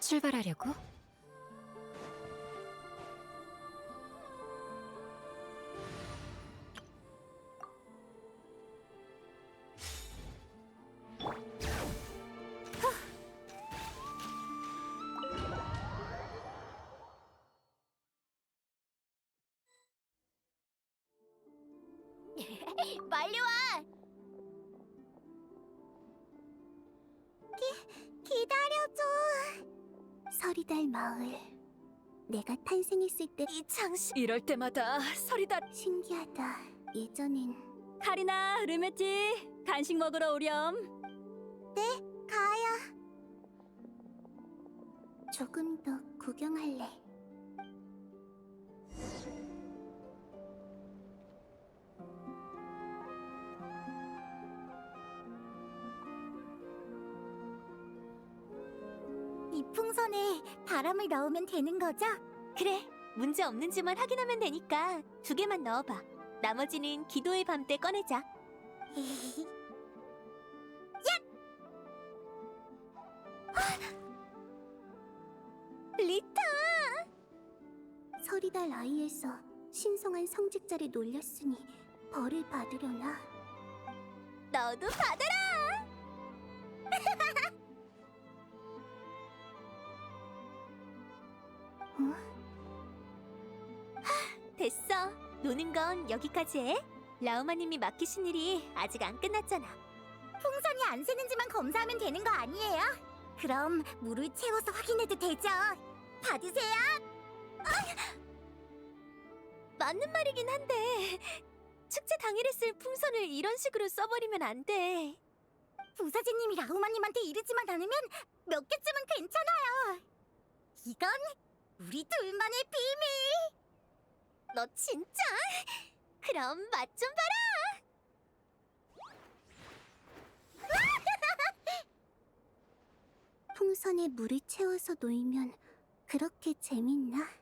출발하려고? 빨리 와! 기다려줘. 서리달 마을. 내가 탄생했을 때 이 장식 이럴 때마다 서리다. 신기하다. 예전엔 카리나, 르메티, 간식 먹으러 오렴. 가야. 조금 더 구경할래. 이 풍선에 바람을 넣으면 되는 거죠? 그래, 문제 없는지만 확인하면 되니까 2개만 넣어봐. 나머지는 기도의 밤 때 꺼내자. 리타! 서리달 아이에서 신성한 성직자를 놀렸으니 벌을 받으려나? 너도 받아라! 됐어. 노는 건 여기까지 해. 라우마님이 맡기신 일이 아직 안 끝났잖아. 풍선이 안 새는지만 검사하면 되는 거 아니에요? 그럼 물을 채워서 확인해도 되죠? 받으세요. 맞는 말이긴 한데 축제 당일에 쓸 풍선을 이런 식으로 써버리면 안 돼. 부사제님이 라우마님한테 이르지만 않으면 몇 개쯤은 괜찮아요. 이건 우리 둘만의 비밀. 너 진짜? 그럼 맛 좀 봐라! 풍선에 물을 채워서 놓이면 그렇게 재밌나?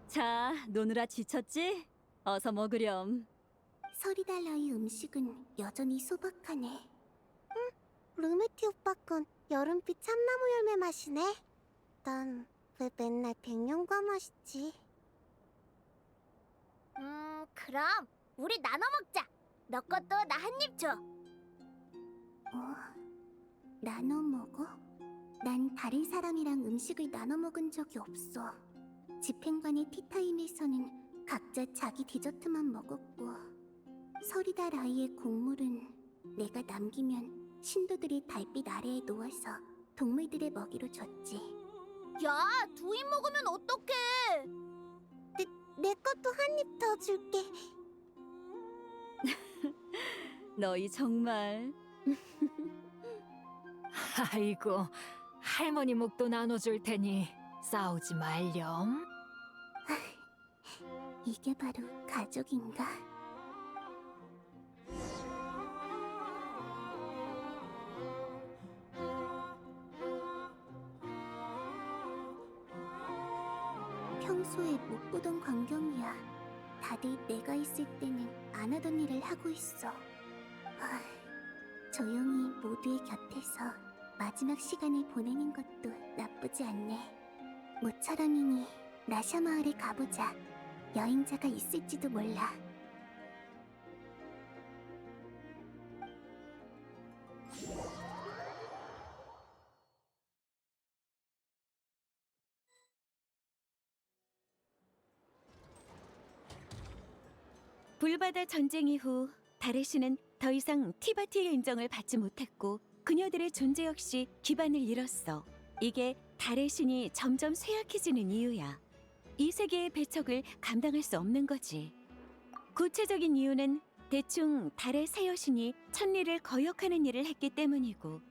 자, 노느라 지쳤지? 어서 먹으렴. 서리달라의 음식은 여전히 소박하네. 루메티 오빠 건 여름빛 참나무 열매 맛이네. 난 왜 맨날 백년과 맛이지? 그럼 우리 나눠 먹자. 너 것도 나 한 입 줘. 나눠 먹어? 난 다른 사람이랑 음식을 나눠 먹은 적이 없어. 집행관의 티타임에서는 각자 자기 디저트만 먹었고, 서리달 아이의 곡물은 내가 남기면 신도들이 달빛 아래에 놓아서 동물들의 먹이로 줬지. 야, 2입 먹으면 어떡해? 내 것도 한 입 더 줄게. 너희 정말. 아이고, 할머니 묵도 나눠줄 테니 싸우지 말렴. 이게 바로 가족인가? 평소에 못 보던 광경이야. 다들 내가 있을 때는 안 하던 일을 하고 있어. 조용히 모두의 곁에서 마지막 시간을 보내는 것도 나쁘지 않네. 모처럼이니 나샤 마을에 가보자. 여행자가 있을지도 몰라. 불바다 전쟁 이후 다레시는 더 이상 티바티의 인정을 받지 못했고 그녀들의 존재 역시 기반을 잃었어. 이게 달의 신이 점점 쇠약해지는 이유야. 이 세계의 배척을 감당할 수 없는 거지. 구체적인 이유는 대충 달의 새 여신이 천리를 거역하는 일을 했기 때문이고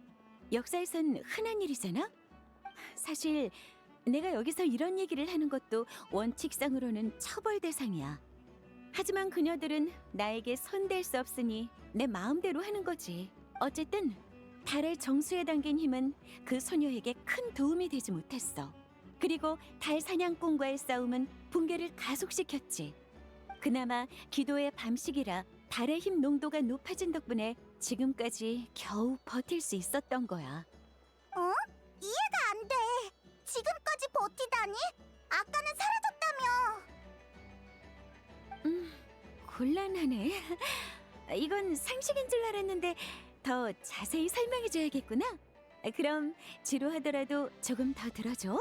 역사에선 흔한 일이잖아? 사실 내가 여기서 이런 얘기를 하는 것도 원칙상으로는 처벌 대상이야. 하지만 그녀들은 나에게 손댈 수 없으니 내 마음대로 하는 거지. 어쨌든 달의 정수에 담긴 힘은 그 소녀에게 큰 도움이 되지 못했어. 그리고 달 사냥꾼과의 싸움은 붕괴를 가속시켰지. 그나마 기도의 밤식이라 달의 힘 농도가 높아진 덕분에 지금까지 겨우 버틸 수 있었던 거야. 이해가 안 돼. 지금까지 버티다니? 아까는 사라졌다며. 곤란하네. 이건 상식인 줄 알았는데 더 자세히 설명해줘야겠구나. 그럼 지루하더라도 조금 더 들어줘.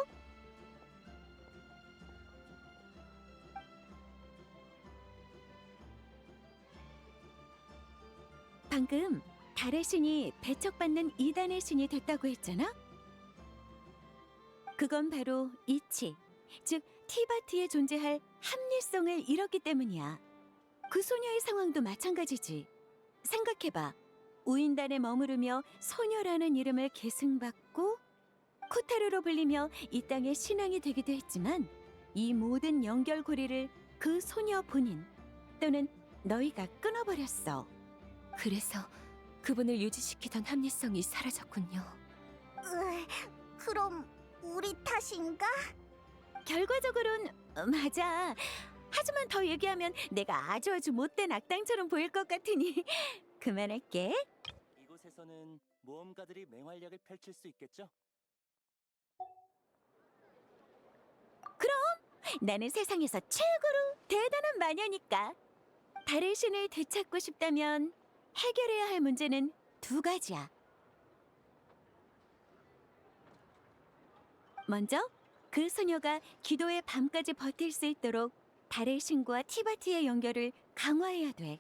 방금 달의 신이 배척받는 이단의 신이 됐다고 했잖아? 그건 바로 이치, 즉 티바티에 존재할 합리성을 잃었기 때문이야. 그 소녀의 상황도 마찬가지지. 생각해봐. 우인단에 머무르며 소녀라는 이름을 계승받고 코타르로 불리며 이 땅의 신앙이 되기도 했지만 이 모든 연결고리를 그 소녀 본인 또는 너희가 끊어버렸어. 그래서 그분을 유지시키던 합리성이 사라졌군요. 그럼 우리 탓인가? 결과적으론 맞아. 하지만 더 얘기하면 내가 아주 못된 악당처럼 보일 것 같으니 그만할게. 이곳에서는 모험가들이 맹활약을 펼칠 수 있겠죠? 나는 세상에서 최고로 대단한 마녀니까. 달의 신을 되찾고 싶다면 해결해야 할 문제는 두 가지야. 먼저 그 소녀가 기도의 밤까지 버틸 수 있도록 달의 신과 티바티의 연결을 강화해야 돼.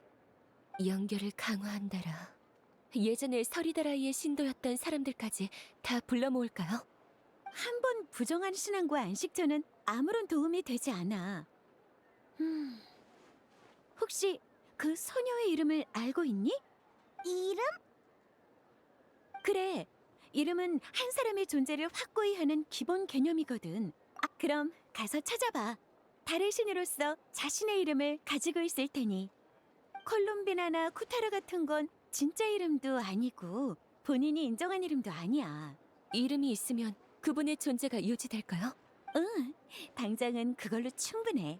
연결을 강화한다라. 예전에 서리다라이의 신도였던 사람들까지 다 불러 모을까요? 한 번 부정한 신앙과 안식처는 아무런 도움이 되지 않아. 혹시 그 소녀의 이름을 알고 있니? 이름? 그래, 이름은 한 사람의 존재를 확고히 하는 기본 개념이거든. 그럼 가서 찾아봐. 달의 신으로서 자신의 이름을 가지고 있을 테니. 콜롬비나나 쿠타르 같은 건 진짜 이름도 아니고 본인이 인정한 이름도 아니야. 이름이 있으면 그분의 존재가 유지될까요? 응, 당장은 그걸로 충분해.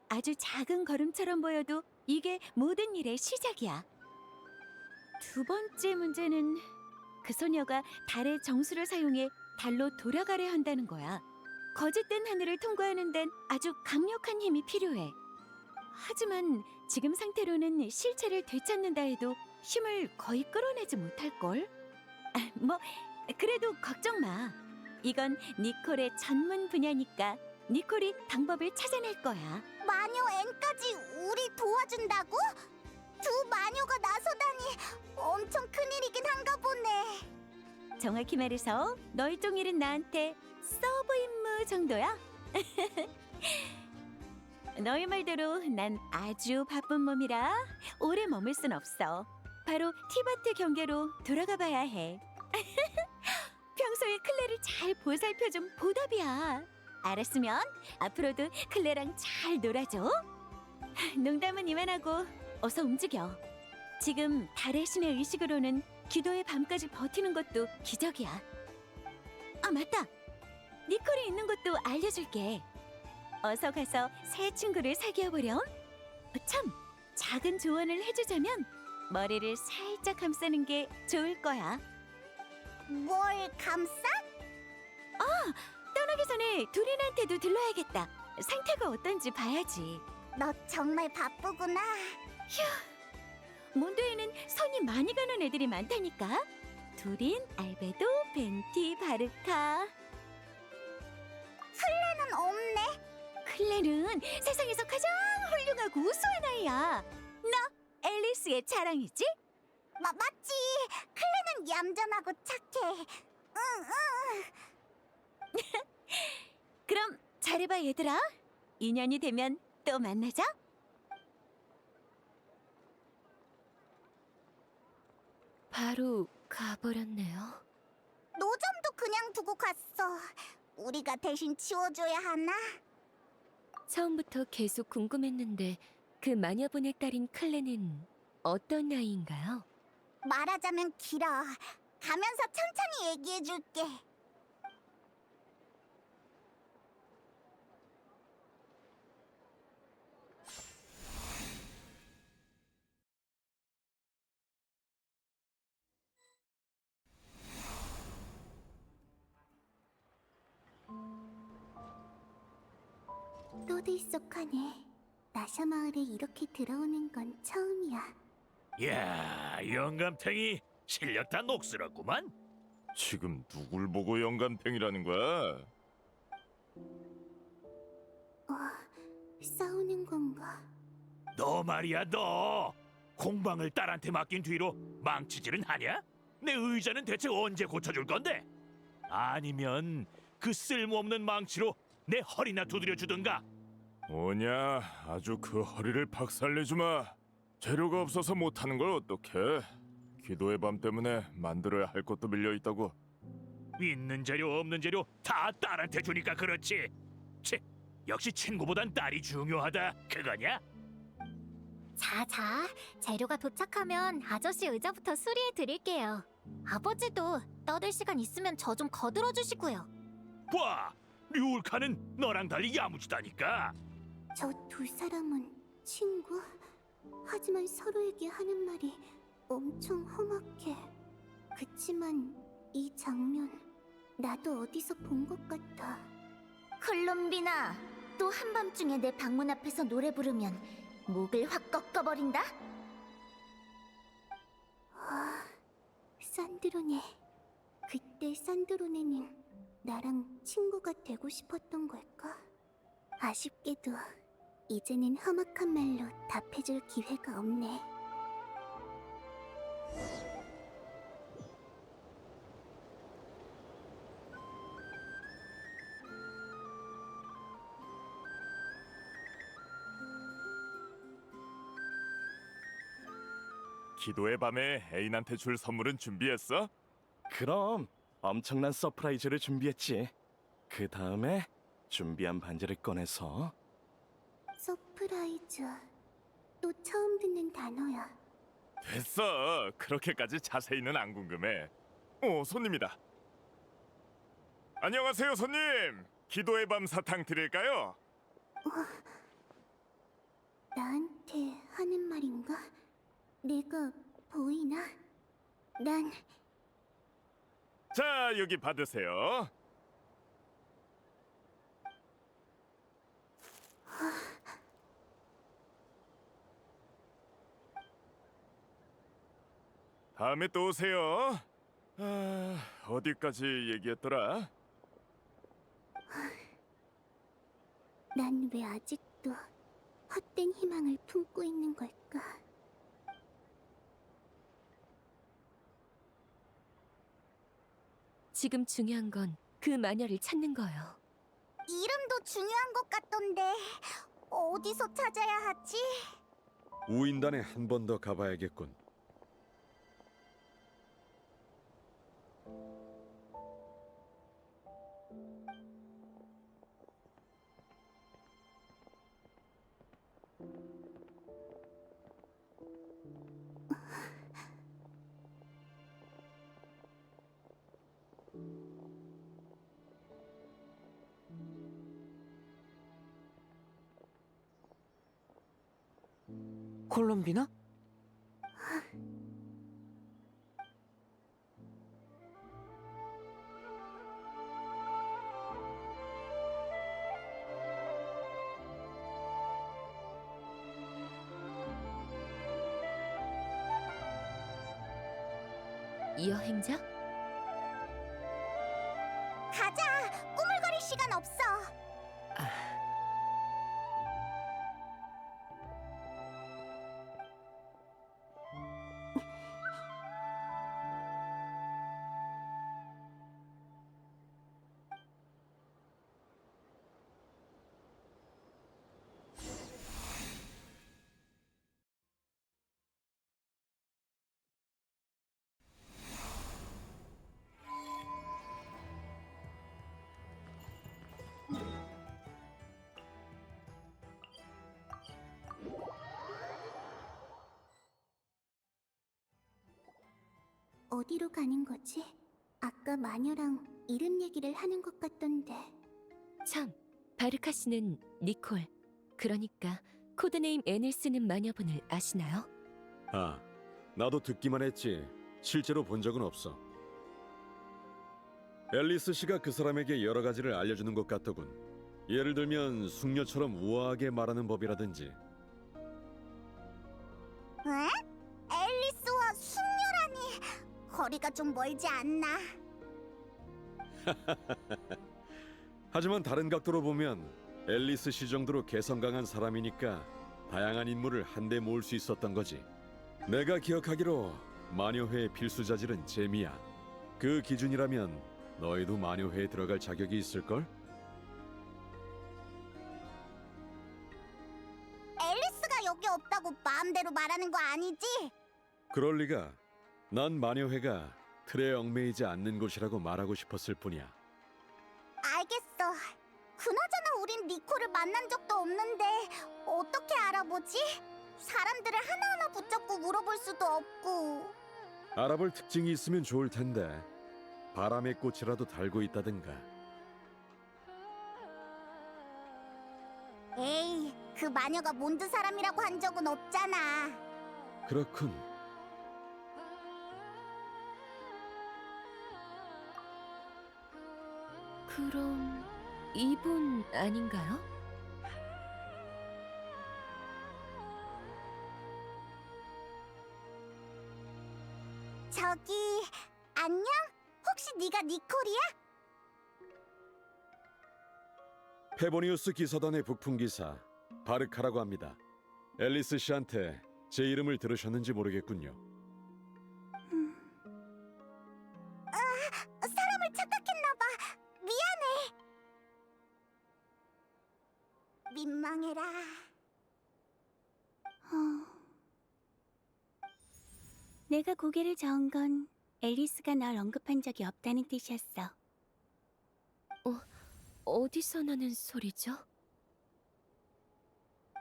아주 작은 걸음처럼 보여도 이게 모든 일의 시작이야. 두 번째 문제는 그 소녀가 달의 정수를 사용해 달로 돌아가려 한다는 거야. 거짓된 하늘을 통과하는 데는 아주 강력한 힘이 필요해. 하지만 지금 상태로는 실체를 되찾는다 해도 힘을 거의 끌어내지 못할걸? 그래도 걱정 마. 이건 니콜의 전문 분야니까 니콜이 방법을 찾아낼 거야. 마녀 N까지 우리 도와준다고? 두 마녀가 나서다니 엄청 큰일이긴 한가 보네. 정확히 말해서 너희 쫑일은 나한테 서브 임무 정도야. 너희 말대로 난 아주 바쁜 몸이라 오래 머물 순 없어. 바로 티바트 경계로 돌아가 봐야 해. 평소에 클레를 잘 보살펴준 보답이야. 알았으면 앞으로도 클레랑 잘 놀아줘. 농담은 이만하고 어서 움직여. 지금 달의 신의 의식으로는 기도의 밤까지 버티는 것도 기적이야. 맞다. 니콜이 있는 곳도 알려줄게. 어서 가서 새 친구를 사귀어보렴. 참, 작은 조언을 해주자면 머리를 살짝 감싸는 게 좋을 거야. 뭘 감싸? 떠나기 전에 두린한테도 들러야겠다. 상태가 어떤지 봐야지. 너 정말 바쁘구나. 몬드에는 손이 많이 가는 애들이 많다니까. 두린, 알베도, 벤티, 바르카. 클레는 없네. 클레는 세상에서 가장 훌륭하고 우수한 아이야. 클래스의 자랑이지? 맞지. 클레는 얌전하고 착해. 그럼 잘해봐 얘들아. 인연이 되면 또 만나자. 바로 가버렸네요. 노점도 그냥 두고 갔어. 우리가 대신 치워줘야 하나? 처음부터 계속 궁금했는데 그 마녀분의 딸인 클레는 어떤 아이인가요? 말하자면 길어. 가면서 천천히 얘기해줄게. 또 들썩하네. 나샤 마을에 이렇게 들어오는 건 처음이야. 야, 영감탱이 실력 다 녹슬었구만. 지금 누굴 보고 영감탱이라는 거야? 싸우는 건가? 너 말이야, 너 공방을 딸한테 맡긴 뒤로 망치질은 하냐? 내 의자는 대체 언제 고쳐줄 건데? 아니면 그 쓸모없는 망치로 내 허리나 두드려 주든가. 뭐냐, 아주 그 허리를 박살내주마. 재료가 없어서 못하는 걸 어떡해. 기도의 밤 때문에 만들어야 할 것도 밀려있다고. 있는 재료 없는 재료 다 딸한테 주니까 그렇지. 치, 역시 친구보단 딸이 중요하다 그거냐? 자, 재료가 도착하면 아저씨 의자부터 수리해 드릴게요. 아버지도 떠들 시간 있으면 저 좀 거들어 주시고요. 봐, 류울카는 너랑 달리 야무지다니까. 저 두 사람은 친구? 하지만 서로에게 하는 말이 엄청 험악해. 그치만 이 장면 나도 어디서 본 것 같아. 콜롬비나, 또 한밤중에 내 방문 앞에서 노래 부르면 목을 확 꺾어버린다? 산드로네. 그때 산드로네는 나랑 친구가 되고 싶었던 걸까? 아쉽게도 이제는 험악한 말로 답해줄 기회가 없네. 기도의 밤에 애인한테 줄 선물은 준비했어? 그럼 엄청난 서프라이즈를 준비했지. 그 다음에 준비한 반지를 꺼내서 서프라이즈. 또 처음 듣는 단어야. 됐어. 그렇게까지 자세히는 안 궁금해. 손님이다. 안녕하세요, 손님. 기도의 밤 사탕 드릴까요? 나한테 하는 말인가? 내가 보이나? 난 자, 여기 받으세요. 다음에 또 오세요. 어디까지 얘기했더라? 난 왜 아직도 헛된 희망을 품고 있는 걸까? 지금 중요한 건 그 마녀를 찾는 거예요. 이름도 중요한 것 같던데 어디서 찾아야 하지? 우인단에 한 번 더 가봐야겠군. 콜롬비나? 여행자? 가자! 꾸물거릴 시간 없어! 어디로 가는 거지? 아까 마녀랑 이름 얘기를 하는 것 같던데. 참, 바르카 씨는 니콜, 그러니까 코드네임 N을 쓰는 마녀분을 아시나요? 아, 나도 듣기만 했지 실제로 본 적은 없어. 앨리스 씨가 그 사람에게 여러 가지를 알려주는 것 같더군. 예를 들면 숙녀처럼 우아하게 말하는 법이라든지. 에? 앨리스와 숙녀라니 거리가 좀 멀지 않나? 하지만 다른 각도로 보면 앨리스 씨 정도로 개성 강한 사람이니까 다양한 인물을 한데 모을 수 있었던 거지. 내가 기억하기로 마녀회의 필수 자질은 재미야. 그 기준이라면 너희도 마녀회에 들어갈 자격이 있을걸? 앨리스가 여기 없다고 마음대로 말하는 거 아니지? 그럴 리가. 난 마녀회가 틀에 얽매이지 않는 곳이라고 말하고 싶었을 뿐이야. 알겠어. 그나저나 우린 니콜을 만난 적도 없는데 어떻게 알아보지? 사람들을 하나하나 붙잡고 물어볼 수도 없고. 알아볼 특징이 있으면 좋을 텐데. 바람의 꽃이라도 달고 있다든가. 에이, 그 마녀가 몬드 사람이라고 한 적은 없잖아. 그렇군. 그럼 이분 아닌가요? 저기, 안녕? 혹시 네가 니콜이야? 페보니우스 기사단의 북풍 기사 바르카라고 합니다. 앨리스 씨한테 제 이름을 들으셨는지 모르겠군요. 사람을 착각했나봐. 미안해. 민망해라. 내가 고개를 저은 건 앨리스가 널 언급한 적이 없다는 뜻이었어. 어디서 나는 소리죠?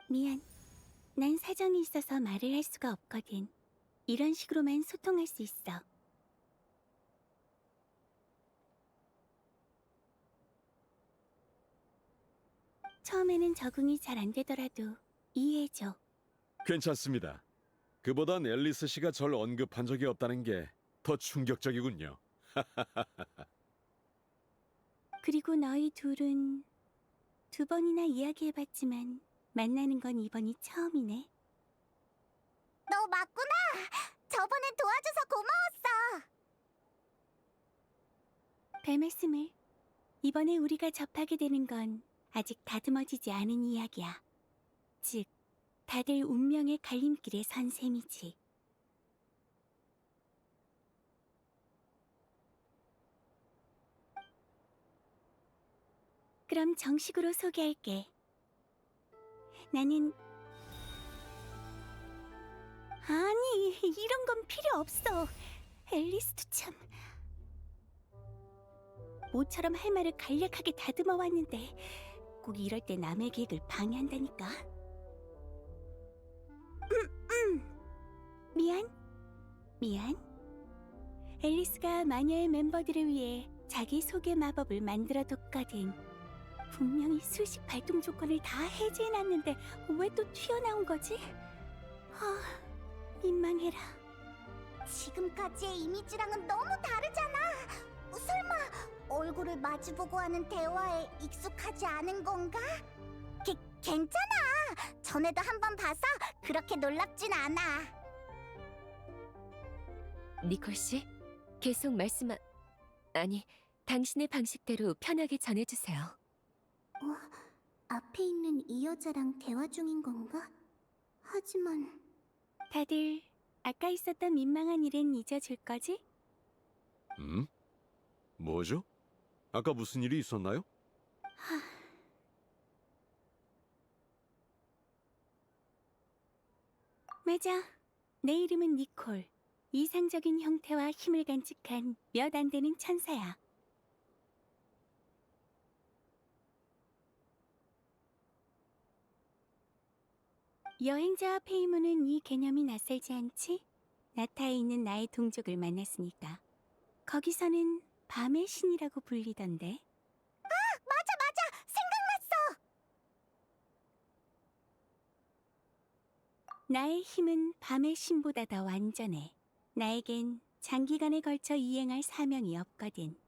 미안. 난 사정이 있어서 말을 할 수가 없거든. 이런 식으로만 소통할 수 있어. 처음에는 적응이 잘 안 되더라도 이해해줘. 괜찮습니다. 그보단 앨리스 씨가 절 언급한 적이 없다는 게 더 충격적이군요. 그리고 너희 둘은 2번이나 이야기해봤지만 만나는 건 이번이 처음이네. 너 맞구나. 저번에 도와줘서 고마웠어. 별 말씀을. 이번에 우리가 접하게 되는 건 아직 다듬어지지 않은 이야기야. 즉, 다들 운명의 갈림길에 선 셈이지. 그럼 정식으로 소개할게. 나는... 아니, 이런 건 필요 없어. 앨리스도 참... 모처럼 할 말을 간략하게 다듬어 왔는데 꼭 이럴 때 남의 계획을 방해한다니까. 미안. 앨리스가 마녀의 멤버들을 위해 자기 소개 마법을 만들어뒀거든. 분명히 수십 발동 조건을 다 해제해놨는데 왜 또 튀어나온 거지? 민망해라. 지금까지의 이미지랑은 너무 다르잖아. 설마 얼굴을 마주보고 하는 대화에 익숙하지 않은 건가? 괜찮아. 전에도 한 번 봐서 그렇게 놀랍진 않아. 니콜 씨, 계속 아니, 당신의 방식대로 편하게 전해주세요. 앞에 있는 이 여자랑 대화 중인 건가? 하지만 다들 아까 있었던 민망한 일은 잊어줄 거지? 뭐죠? 아까 무슨 일이 있었나요? 맞아. 내 이름은 니콜. 이상적인 형태와 힘을 간직한 몇 안 되는 천사야. 여행자와 페이몬은 이 개념이 낯설지 않지? 나타에 있는 나의 동족을 만났으니까. 거기서는 밤의 신이라고 불리던데. 맞아! 생각났어! 나의 힘은 밤의 신보다 더 완전해. 나에겐 장기간에 걸쳐 이행할 사명이 없거든.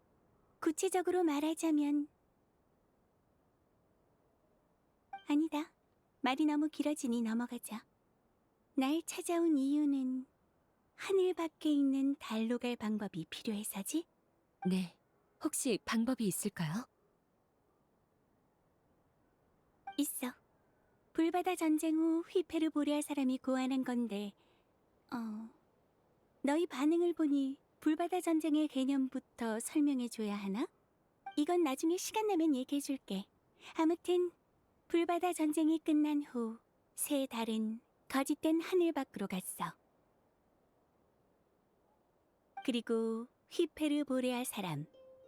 구체적으로 말하자면 아니다. 말이 너무 길어지니 넘어가자. 날 찾아온 이유는 하늘 밖에 있는 달로 갈 방법이 필요해서지? 네. 혹시 방법이 있을까요? 있어. 불바다 전쟁 후 휘페르보레아 사람이 고안한 건데, 너희 반응을 보니 불바다 전쟁의 개념부터 설명해줘야 하나? 이건 나중에 시간 나면 얘기해줄게. 아무튼 불바다 전쟁이 끝난 후 새 달은 거짓된 하늘 밖으로 갔어. 그리고 휘페르보레아 사람,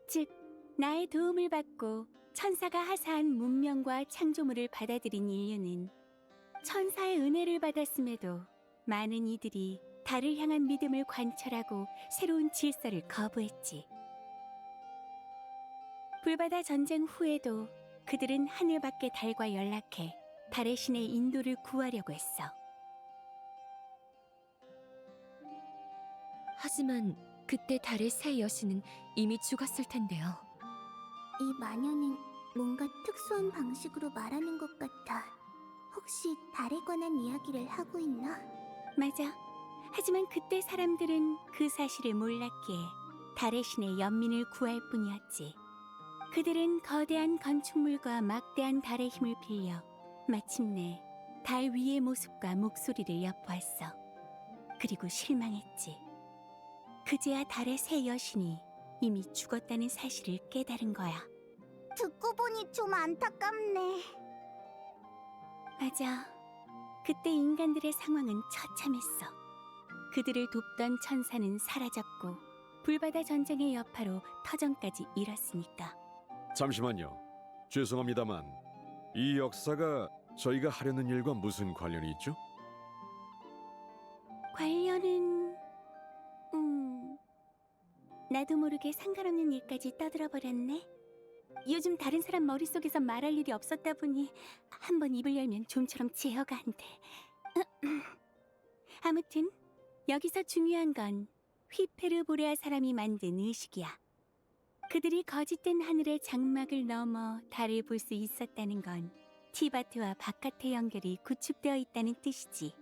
즉 나의 도움을 받고 천사가 하사한 문명과 창조물을 받아들인 인류는 천사의 은혜를 받았음에도 많은 이들이 달을 향한 믿음을 관철하고 새로운 질서를 거부했지. 불바다 전쟁 후에도 그들은 하늘 밖의 달과 연락해 달의 신의 인도를 구하려고 했어. 하지만 그때 달의 새 여신은 이미 죽었을 텐데요. 이 마녀는 뭔가 특수한 방식으로 말하는 것 같아. 혹시 달에 관한 이야기를 하고 있나? 맞아. 하지만 그때 사람들은 그 사실을 몰랐기에 달의 신의 연민을 구할 뿐이었지. 그들은 거대한 건축물과 막대한 달의 힘을 빌려 마침내 달 위의 모습과 목소리를 엿보았어. 그리고 실망했지. 그제야 달의 새 여신이 이미 죽었다는 사실을 깨달은 거야. 듣고 보니 좀 안타깝네. 맞아. 그때 인간들의 상황은 처참했어. 그들을 돕던 천사는 사라졌고 불바다 전쟁의 여파로 터전까지 잃었으니까. 잠시만요. 죄송합니다만 이 역사가 저희가 하려는 일과 무슨 관련이 있죠? 관련은 나도 모르게 상관없는 일까지 떠들어버렸네. 요즘 다른 사람 머릿속에서 말할 일이 없었다 보니 한번 입을 열면 좀처럼 제어가 안 돼. 아무튼 여기서 중요한 건 휘페르보레아 사람이 만든 의식이야. 그들이 거짓된 하늘의 장막을 넘어 달을 볼 수 있었다는 건 티바트와 바깥의 연결이 구축되어 있다는 뜻이지.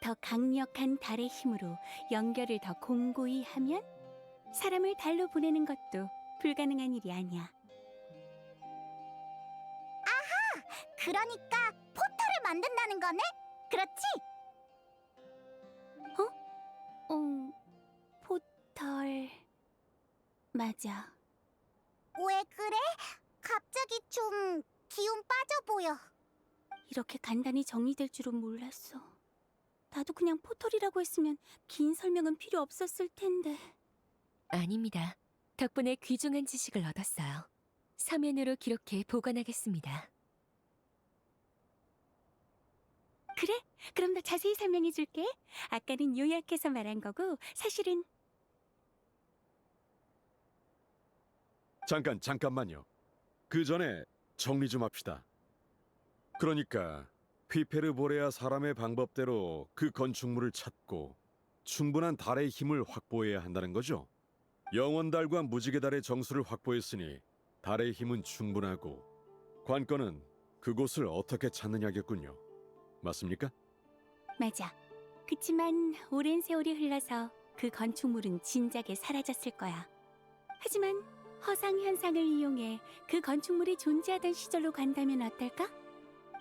더 강력한 달의 힘으로 연결을 더 공고히 하면 사람을 달로 보내는 것도 불가능한 일이 아니야. 그러니까 포털을 만든다는 거네? 그렇지? 포털... 맞아. 왜 그래? 갑자기 좀 기운 빠져 보여. 이렇게 간단히 정리될 줄은 몰랐어. 나도 그냥 포털이라고 했으면 긴 설명은 필요 없었을 텐데. 아닙니다. 덕분에 귀중한 지식을 얻었어요. 서면으로 기록해 보관하겠습니다. 그래? 그럼 더 자세히 설명해 줄게. 아까는 요약해서 말한 거고 사실은... 잠깐만요. 그 전에 정리 좀 합시다. 그러니까 휘페르보레아 사람의 방법대로 그 건축물을 찾고 충분한 달의 힘을 확보해야 한다는 거죠. 영원달과 무지개달의 정수를 확보했으니 달의 힘은 충분하고 관건은 그곳을 어떻게 찾느냐겠군요. 맞습니까? 맞아. 그치만 오랜 세월이 흘러서 그 건축물은 진작에 사라졌을 거야. 하지만 허상 현상을 이용해 그 건축물이 존재하던 시절로 간다면 어떨까?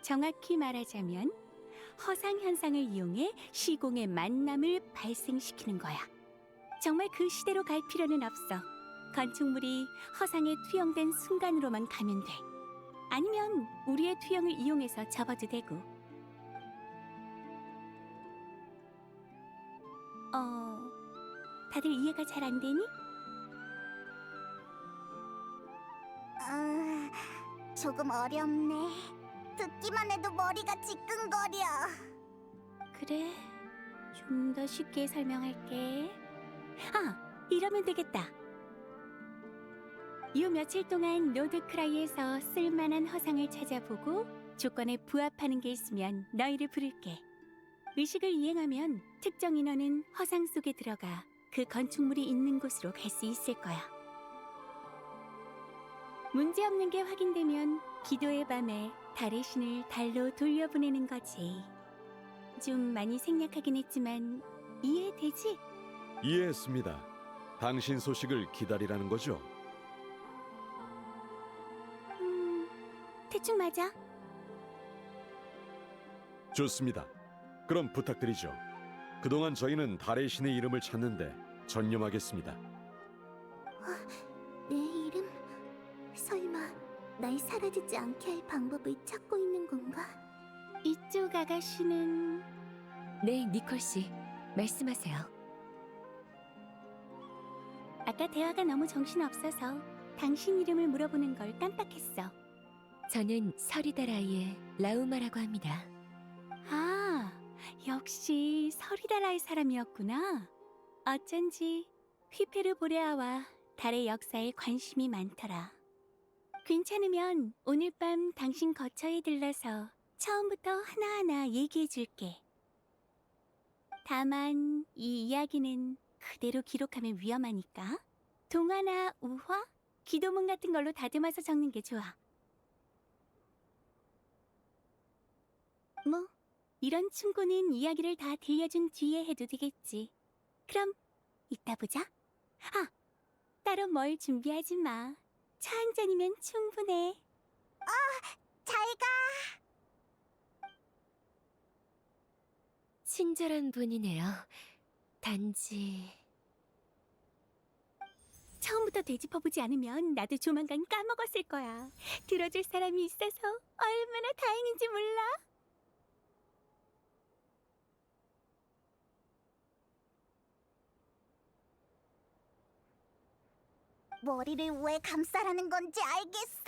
정확히 말하자면 허상 현상을 이용해 시공의 만남을 발생시키는 거야. 정말 그 시대로 갈 필요는 없어. 건축물이 허상에 투영된 순간으로만 가면 돼. 아니면 우리의 투영을 이용해서 접어도 되고. 다들 이해가 잘 안 되니? 조금 어렵네. 듣기만 해도 머리가 지끈거려. 그래. 좀 더 쉽게 설명할게. 아, 이러면 되겠다. 요 며칠 동안 노드크라이에서 쓸만한 허상을 찾아보고 조건에 부합하는 게 있으면 너희를 부를게. 의식을 이행하면 특정 인원은 허상 속에 들어가 그 건축물이 있는 곳으로 갈 수 있을 거야. 문제없는 게 확인되면 기도의 밤에 달의 신을 달로 돌려보내는 거지. 좀 많이 생략하긴 했지만 이해되지? 이해했습니다. 당신 소식을 기다리라는 거죠? 대충 맞아. 좋습니다. 그럼 부탁드리죠. 그동안 저희는 달의 신의 이름을 찾는데 전념하겠습니다. 내 이름? 설마 날 사라지지 않게 할 방법을 찾고 있는 건가? 이쪽 아가씨는... 네, 니콜 씨. 말씀하세요. 아까 대화가 너무 정신없어서 당신 이름을 물어보는 걸 깜빡했어. 저는 서리다라이의 라우마라고 합니다. 아, 역시 서리다라의 사람이었구나. 어쩐지 휘페르보레아와 달의 역사에 관심이 많더라. 괜찮으면 오늘 밤 당신 거처에 들러서 처음부터 하나하나 얘기해줄게. 다만 이 이야기는 그대로 기록하면 위험하니까 동화나 우화, 기도문 같은 걸로 다듬어서 적는 게 좋아. 뭐 이런 충고는 이야기를 다 들려준 뒤에 해도 되겠지. 그럼 이따 보자. 아, 따로 뭘 준비하지 마. 차 한 잔이면 충분해. 잘 가. 친절한 분이네요. 단지 처음부터 되짚어보지 않으면 나도 조만간 까먹었을 거야. 들어줄 사람이 있어서 얼마나 다행인지 몰라. 머리를 왜 감싸라는 건지 알겠어.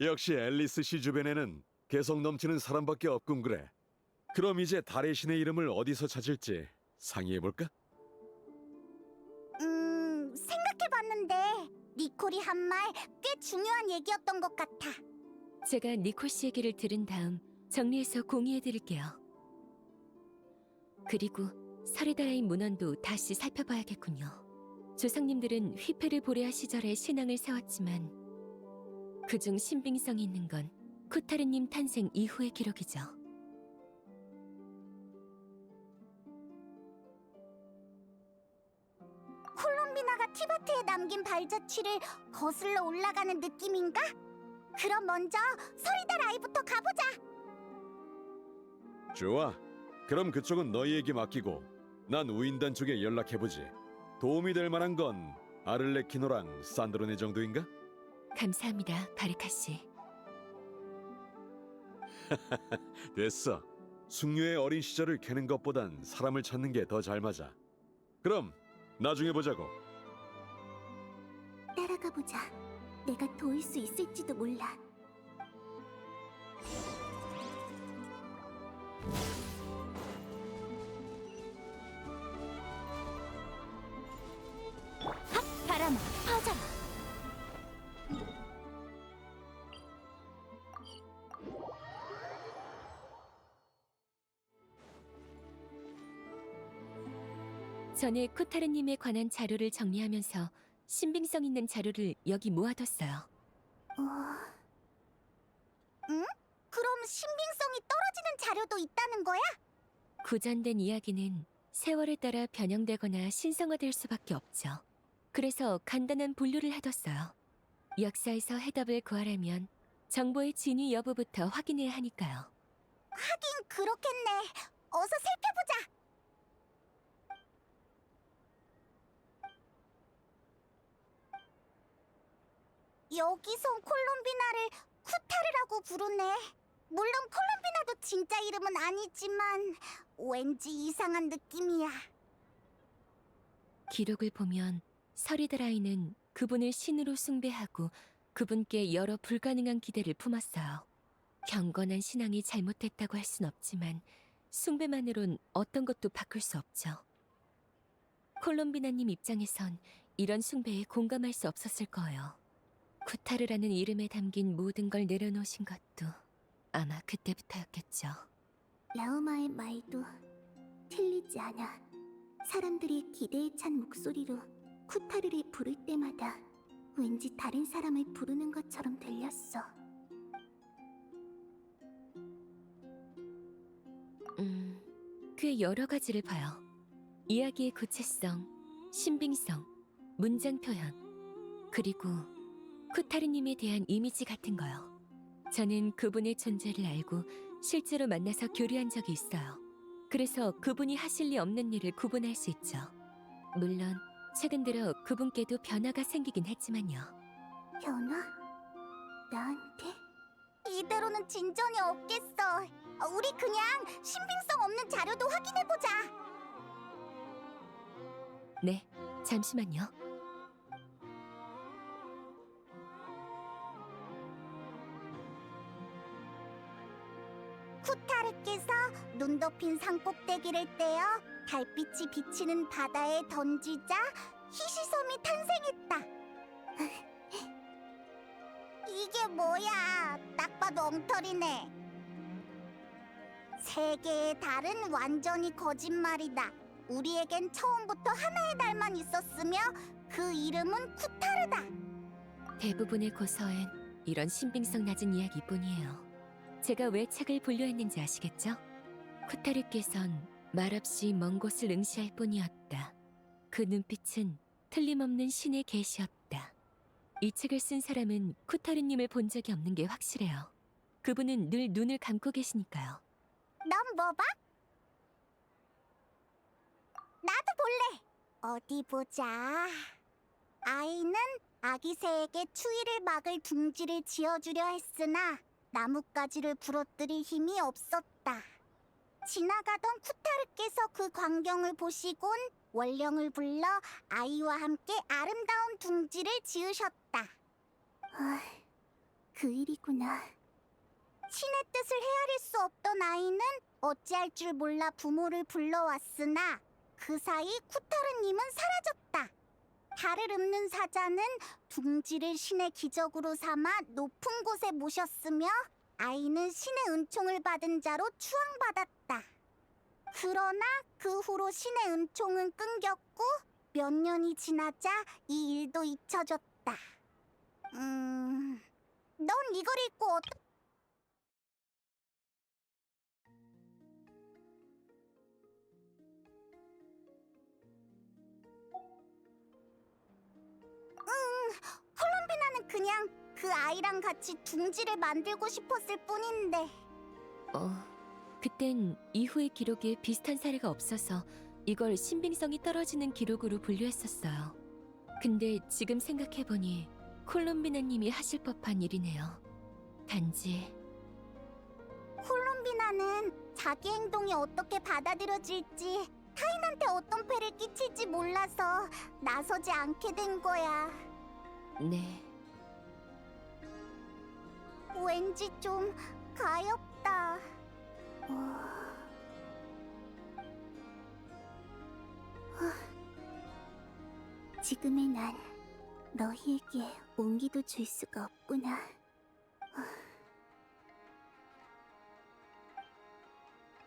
역시 앨리스 씨 주변에는 개성 넘치는 사람밖에 없군 그래. 그럼 이제 달의 신의 이름을 어디서 찾을지 상의해볼까? 생각해봤는데 니콜이 한 말 꽤 중요한 얘기였던 것 같아. 제가 니콜 씨 얘기를 들은 다음 정리해서 공유해드릴게요. 그리고 서리다라이 문헌도 다시 살펴봐야겠군요. 조상님들은 휘페르보레아 시절에 신앙을 세웠지만 그중 신빙성이 있는 건 쿠타르님 탄생 이후의 기록이죠. 콜롬비나가 티바트에 남긴 발자취를 거슬러 올라가는 느낌인가? 그럼 먼저 서리다라이부터 가보자. 좋아. 그럼 그쪽은 너희에게 맡기고 난 우인단 쪽에 연락해보지. 도움이 될 만한 건 아를레키노랑 산드로네 정도인가? 감사합니다, 바르카 씨. 됐어. 숙녀의 어린 시절을 캐는 것보단 사람을 찾는 게 더 잘 맞아. 그럼 나중에 보자고. 따라가 보자. 내가 도울 수 있을지도 몰라. 핫! 바람아, 퍼져라. 전에 쿠타르님에 관한 자료를 정리하면서 신빙성 있는 자료를 여기 모아뒀어요. 응? 그럼 신빙성이 떨어지는 자료도 있다는 거야? 구전된 이야기는 세월에 따라 변형되거나 신성화될 수밖에 없죠. 그래서 간단한 분류를 해뒀어요. 역사에서 해답을 구하려면 정보의 진위 여부부터 확인해야 하니까요. 하긴 그렇겠네. 어서 살펴보자. 여기선 콜롬비나를 쿠타르라고 부르네. 물론 콜롬비나도 진짜 이름은 아니지만 왠지 이상한 느낌이야. 기록을 보면 서리드라이는 그분을 신으로 숭배하고 그분께 여러 불가능한 기대를 품었어요. 경건한 신앙이 잘못됐다고 할 순 없지만 숭배만으론 어떤 것도 바꿀 수 없죠. 콜롬비나님 입장에선 이런 숭배에 공감할 수 없었을 거예요. 쿠타르라는 이름에 담긴 모든 걸 내려놓으신 것도 아마 그때부터였겠죠. 라우마의 말도 틀리지 않아. 사람들이 기대에 찬 목소리로 쿠타르를 부를 때마다 왠지 다른 사람을 부르는 것처럼 들렸어. 꽤 여러 가지를 봐요. 이야기의 구체성, 신빙성, 문장 표현, 그리고 쿠타르님에 대한 이미지 같은 거요. 저는 그분의 존재를 알고 실제로 만나서 교류한 적이 있어요. 그래서 그분이 하실 리 없는 일을 구분할 수 있죠. 물론 최근 들어 그분께도 변화가 생기긴 했지만요. 변화? 나한테? 이대로는 진전이 없겠어. 우리 그냥 신빙성 없는 자료도 확인해보자. 네, 잠시만요. 쿠타르께서 눈 덮인 산 꼭대기를 떼어 달빛이 비치는 바다에 던지자 히시섬이 탄생했다. 이게 뭐야? 딱 봐도 엉터리네. 세 개의 달은 완전히 거짓말이다. 우리에겐 처음부터 하나의 달만 있었으며 그 이름은 쿠타르다. 대부분의 고서엔 이런 신빙성 낮은 이야기뿐이에요. 제가 왜 책을 분류했는지 아시겠죠? 쿠타르께선 말없이 먼 곳을 응시할 뿐이었다. 그 눈빛은 틀림없는 신의 계시였다. 이 책을 쓴 사람은 쿠타르님을 본 적이 없는 게 확실해요. 그분은 늘 눈을 감고 계시니까요. 넌 뭐 봐? 나도 볼래. 어디 보자. 아이는 아기 새에게 추위를 막을 둥지를 지어주려 했으나 나뭇가지를 부러뜨릴 힘이 없었다. 지나가던 쿠타르께서 그 광경을 보시곤 원령을 불러 아이와 함께 아름다운 둥지를 지으셨다. 그 일이구나. 신의 뜻을 헤아릴 수 없던 아이는 어찌할 줄 몰라 부모를 불러왔으나 그 사이 쿠타르님은 사라졌다. 달을 읊는 사자는 둥지를 신의 기적으로 삼아 높은 곳에 모셨으며 아이는 신의 은총을 받은 자로 추앙받았다. 그러나 그 후로 신의 은총은 끊겼고 몇 년이 지나자 이 일도 잊혀졌다. 넌 이걸 읽고 콜롬비나는 그냥 그 아이랑 같이 둥지를 만들고 싶었을 뿐인데. 그땐 이후의 기록에 비슷한 사례가 없어서 이걸 신빙성이 떨어지는 기록으로 분류했었어요. 근데 지금 생각해보니 콜롬비나님이 하실 법한 일이네요. 단지 콜롬비나는 자기 행동이 어떻게 받아들여질지, 타인한테 어떤 폐를 끼칠지 몰라서 나서지 않게 된 거야. 네, 왠지 좀 가엾다. 지금의 난 너희에게 온기도 줄 수가 없구나.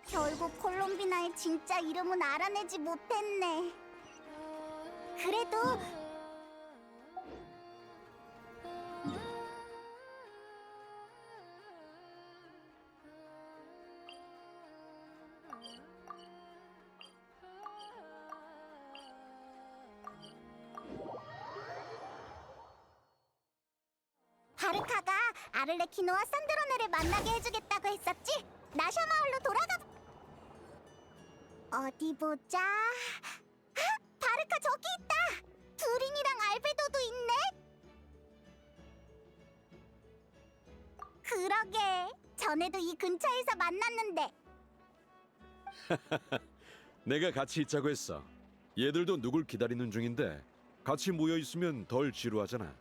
결국 콜롬비나의 진짜 이름은 알아내지 못했네. 그래도 바르카가 아를레키노와 산드로네를 만나게 해주겠다고 했었지? 나샤 마을로 돌아가. 어디 보자. 바르카 저기 있다. 두린이랑 알베도도 있네. 그러게. 전에도 이 근처에서 만났는데. 내가 같이 있자고 했어. 얘들도 누굴 기다리는 중인데 같이 모여 있으면 덜 지루하잖아.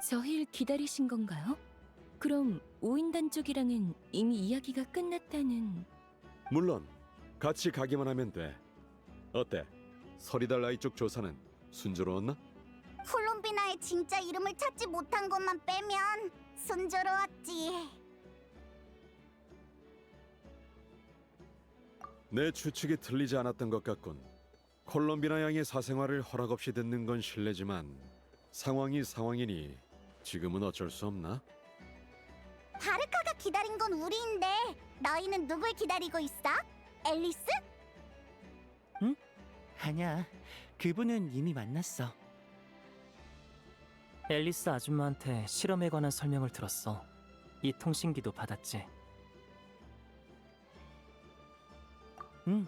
저희를 기다리신 건가요? 그럼 오인단 쪽이랑은 이미 이야기가 끝났다는... 물론 같이 가기만 하면 돼. 어때? 서리달라이 쪽 조사는 순조로웠나? 콜롬비나의 진짜 이름을 찾지 못한 것만 빼면 순조로웠지. 내 추측이 틀리지 않았던 것 같군. 콜롬비나 양의 사생활을 허락 없이 듣는 건 실례지만 상황이 상황이니 지금은 어쩔 수 없나? 바르카가 기다린 건 우리인데 너희는 누굴 기다리고 있어? 앨리스? 아니야. 그분은 이미 만났어. 앨리스 아줌마한테 실험에 관한 설명을 들었어. 이 통신기도 받았지. 응.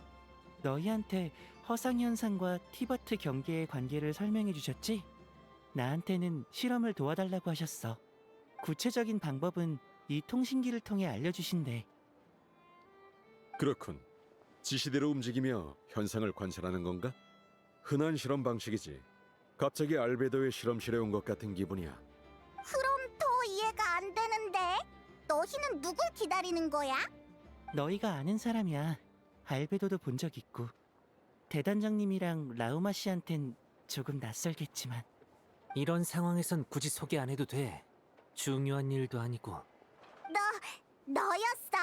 너희한테 허상현상과 티버트 경계의 관계를 설명해 주셨지? 나한테는 실험을 도와달라고 하셨어. 구체적인 방법은 이 통신기를 통해 알려주신대. 그렇군. 지시대로 움직이며 현상을 관찰하는 건가? 흔한 실험 방식이지. 갑자기 알베도의 실험실에 온 것 같은 기분이야. 그럼 더 이해가 안 되는데 너희는 누굴 기다리는 거야? 너희가 아는 사람이야. 알베도도 본 적 있고. 대단장님이랑 라우마 씨한텐 조금 낯설겠지만. 이런 상황에선 굳이 소개 안 해도 돼. 중요한 일도 아니고. 너였어?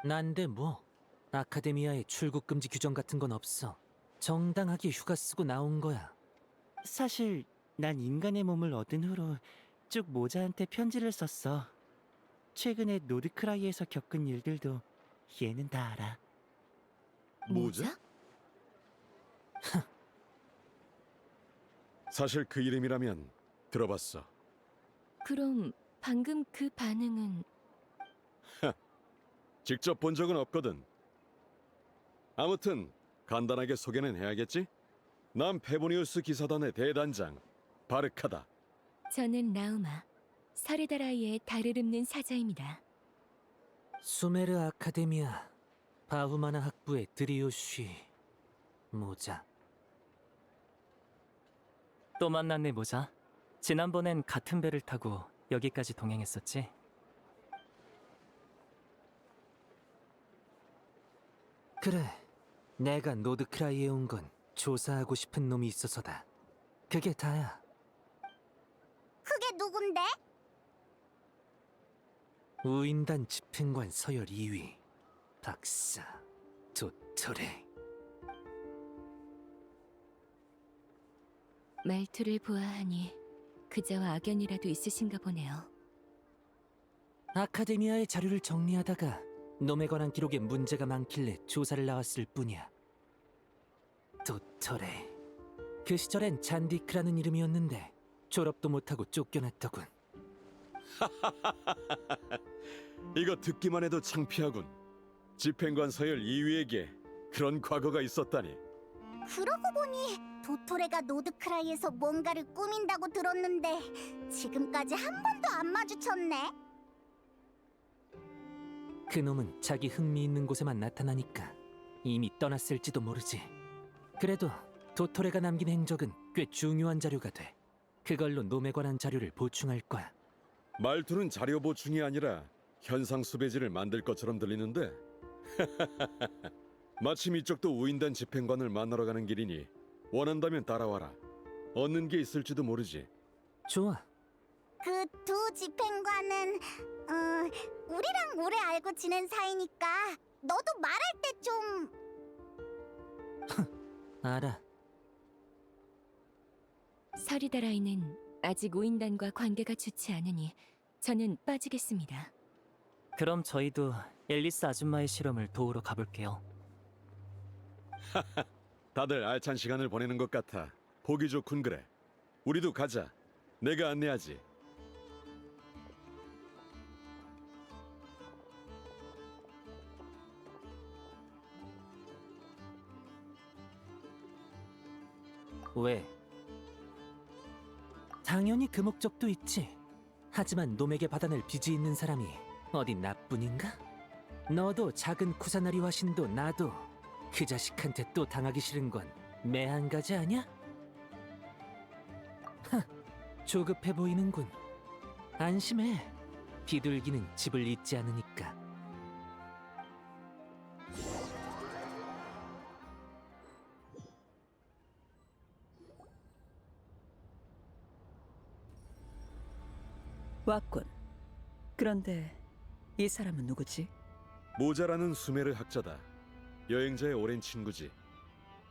난데 뭐. 아카데미아에 출국 금지 규정 같은 건 없어. 정당하게 휴가 쓰고 나온 거야. 사실 난 인간의 몸을 얻은 후로 쭉 모자한테 편지를 썼어. 최근에 노드크라이에서 겪은 일들도 얘는 다 알아. 모자? 사실 그 이름이라면 들어봤어. 그럼 방금 그 반응은... 직접 본 적은 없거든. 아무튼 간단하게 소개는 해야겠지? 난 페보니우스 기사단의 대단장 바르카다. 저는 라우마, 서리다라이의 달을 읊는 사자입니다. 수메르 아카데미아 바후마나 학부의 드리오쉬 모자. 또 만났네 모자. 지난번엔 같은 배를 타고 여기까지 동행했었지. 그래, 내가 노드크라이에 온 건 조사하고 싶은 놈이 있어서다. 그게 다야. 그게 누군데? 우인단 집행관 서열 2위 박사 도토레. 말투를 보아하니 그자와 악연이라도 있으신가 보네요. 아카데미아의 자료를 정리하다가 놈에 관한 기록에 문제가 많길래 조사를 나왔을 뿐이야. 도토레. 그 시절엔 잔디크라는 이름이었는데 졸업도 못하고 쫓겨났더군. 이거 듣기만 해도 창피하군. 집행관 서열 2위에게 그런 과거가 있었다니. 그러고 보니 도토레가 노드크라이에서 뭔가를 꾸민다고 들었는데 지금까지 한 번도 안 마주쳤네. 그놈은 자기 흥미있는 곳에만 나타나니까 이미 떠났을지도 모르지. 그래도 도토레가 남긴 행적은 꽤 중요한 자료가 돼. 그걸로 놈에 관한 자료를 보충할 거야. 말투는 자료 보충이 아니라 현상 수배지를 만들 것처럼 들리는데. 마침 이쪽도 우인단 집행관을 만나러 가는 길이니 원한다면 따라와라. 얻는 게 있을지도 모르지. 좋아. 그 두 집행관은 우리랑 오래 알고 지낸 사이니까 너도 말할 때 좀... 알아. 서리다라이는 아직 오인단과 관계가 좋지 않으니 저는 빠지겠습니다. 그럼 저희도 앨리스 아줌마의 실험을 도우러 가볼게요. 다들 알찬 시간을 보내는 것 같아. 보기 좋군 그래. 우리도 가자. 내가 안내하지. 왜? 당연히 그 목적도 있지. 하지만 놈에게 받아낼 빚이 있는 사람이 어디 나뿐인가? 너도 작은 쿠사나리 화신도 나도 그 자식한테 또 당하기 싫은 건 매 한 가지 아냐? 조급해 보이는군. 안심해. 비둘기는 집을 잇지 않으니까. 왔군. 그런데 이 사람은 누구지? 모자라는 수메르 학자다. 여행자의 오랜 친구지.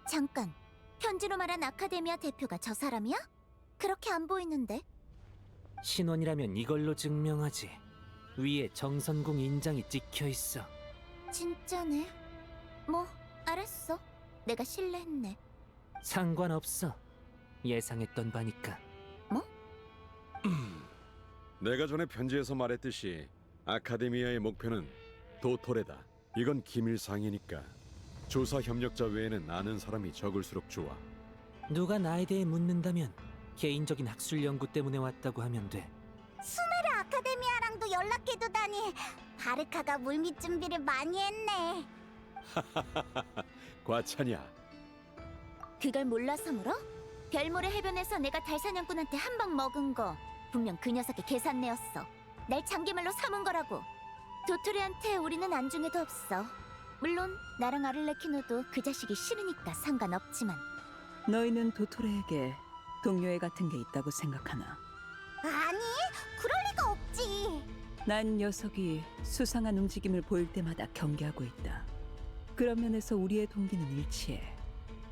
잠깐, 편지로 말한 아카데미아 대표가 저 사람이야? 그렇게 안 보이는데? 신원이라면 이걸로 증명하지. 위에 정선궁 인장이 찍혀 있어. 진짜네. 뭐, 알았어. 내가 실례했네. 상관없어. 예상했던 바니까. 내가 전에 편지에서 말했듯이 아카데미아의 목표는 도토레다. 이건 기밀상이니까 조사 협력자 외에는 아는 사람이 적을수록 좋아. 누가 나에 대해 묻는다면 개인적인 학술 연구 때문에 왔다고 하면 돼. 수메르 아카데미아랑도 연락해두다니. 바르카가 물밑 준비를 많이 했네. 과찬이야. 그걸 몰라서 물어? 별모래 해변에서 내가 달사냥꾼한테 한 방 먹은 거 분명 그 녀석의 계산내였어. 날 장기말로 삼은 거라고. 도토리한테 우리는 안중에도 없어. 물론 나랑 아를레키노도 그 자식이 싫으니까 상관없지만. 너희는 도토레에게 동료애 같은 게 있다고 생각하나? 아니, 그럴 리가 없지. 난 녀석이 수상한 움직임을 보일 때마다 경계하고 있다. 그런 면에서 우리의 동기는 일치해.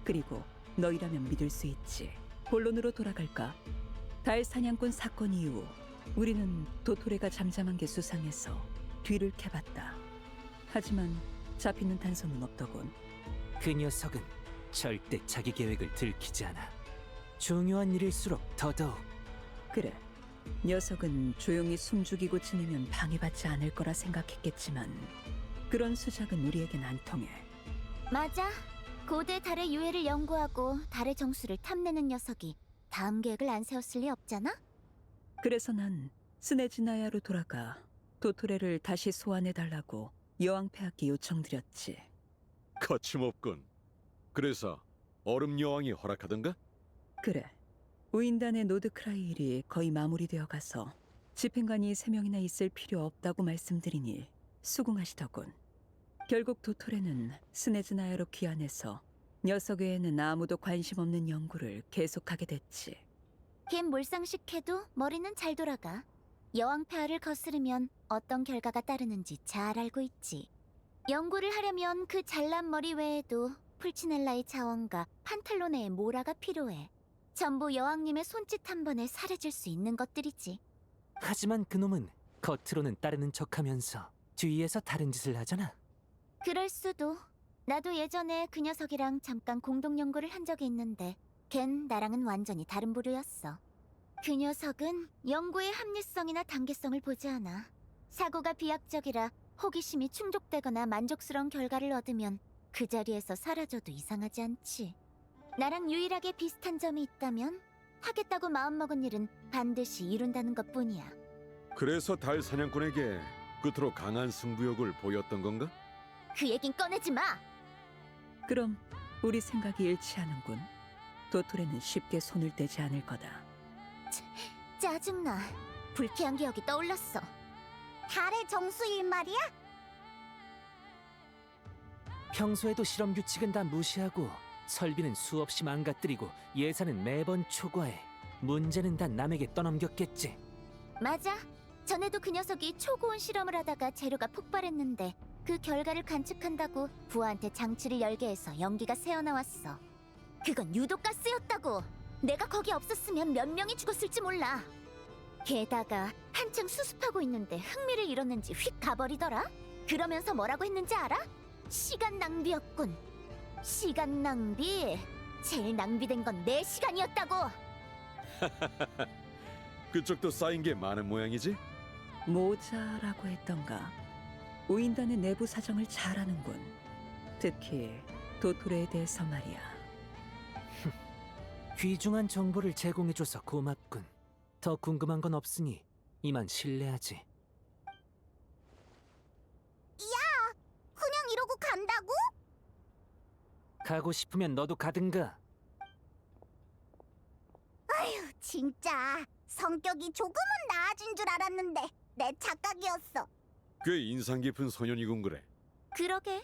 그리고 너희라면 믿을 수 있지. 본론으로 돌아갈까? 달 사냥꾼 사건 이후 우리는 도토레가 잠잠한 게 수상해서 뒤를 캐봤다. 하지만 잡히는 단서는 없더군. 그 녀석은 절대 자기 계획을 들키지 않아. 중요한 일일수록 더더욱. 그래, 녀석은 조용히 숨죽이고 지내면 방해받지 않을 거라 생각했겠지만 그런 수작은 우리에겐 안 통해. 맞아. 고대 달의 유해를 연구하고 달의 정수를 탐내는 녀석이 다음 계획을 안 세웠을 리 없잖아? 그래서 난 스네지나야로 돌아가 도토레를 다시 소환해달라고 여왕폐하께 요청드렸지. 거침없군. 그래서 얼음 여왕이 허락하던가? 그래, 우인단의 노드크라이 일이 거의 마무리되어 가서 집행관이 3명이나 있을 필요 없다고 말씀드리니 수긍하시더군. 결국 도토레는 스네즈나야로 귀환해서 녀석 외에는 아무도 관심 없는 연구를 계속하게 됐지. 걘 몰상식해도 머리는 잘 돌아가. 여왕 폐하를 거스르면 어떤 결과가 따르는지 잘 알고 있지. 연구를 하려면 그 잘난 머리 외에도 풀치넬라의 자원과 판탈로네의 모라가 필요해. 전부 여왕님의 손짓 한 번에 사라질 수 있는 것들이지. 하지만 그놈은 겉으로는 따르는 척하면서 뒤에서 다른 짓을 하잖아. 그럴 수도. 나도 예전에 그 녀석이랑 잠깐 공동 연구를 한 적이 있는데 걘 나랑은 완전히 다른 부류였어. 그 녀석은 연구의 합리성이나 단계성을 보지 않아. 사고가 비약적이라 호기심이 충족되거나 만족스러운 결과를 얻으면 그 자리에서 사라져도 이상하지 않지. 나랑 유일하게 비슷한 점이 있다면 하겠다고 마음먹은 일은 반드시 이룬다는 것뿐이야. 그래서 달 사냥꾼에게 끝으로 강한 승부욕을 보였던 건가? 그 얘긴 꺼내지 마! 그럼 우리 생각이 일치하는군. 도토레는 쉽게 손을 떼지 않을 거다. 짜증나. 불쾌한 기억이 떠올랐어. 달의 정수일 말이야? 평소에도 실험 규칙은 다 무시하고 설비는 수없이 망가뜨리고 예산은 매번 초과해. 문제는 다 남에게 떠넘겼겠지. 맞아. 전에도 그 녀석이 초고온 실험을 하다가 재료가 폭발했는데 그 결과를 관측한다고 부하한테 장치를 열게 해서 연기가 새어나왔어. 그건 유독가스였다고. 내가 거기 없었으면 몇 명이 죽었을지 몰라. 게다가 한창 수습하고 있는데 흥미를 잃었는지 휙 가버리더라. 그러면서 뭐라고 했는지 알아? 시간 낭비였군. 시간 낭비? 제일 낭비된 건 내 시간이었다고. 그쪽도 쌓인 게 많은 모양이지? 모자라고 했던가. 우인단의 내부 사정을 잘 아는군. 특히 도토레에 대해서 말이야. 귀중한 정보를 제공해줘서 고맙군. 더 궁금한 건 없으니 이만 실례하지. 그냥 이러고 간다고? 가고 싶으면 너도 가든가. 아휴, 진짜 성격이 조금은 나아진 줄 알았는데 내 착각이었어. 꽤 인상 깊은 소년이군 그래. 그러게.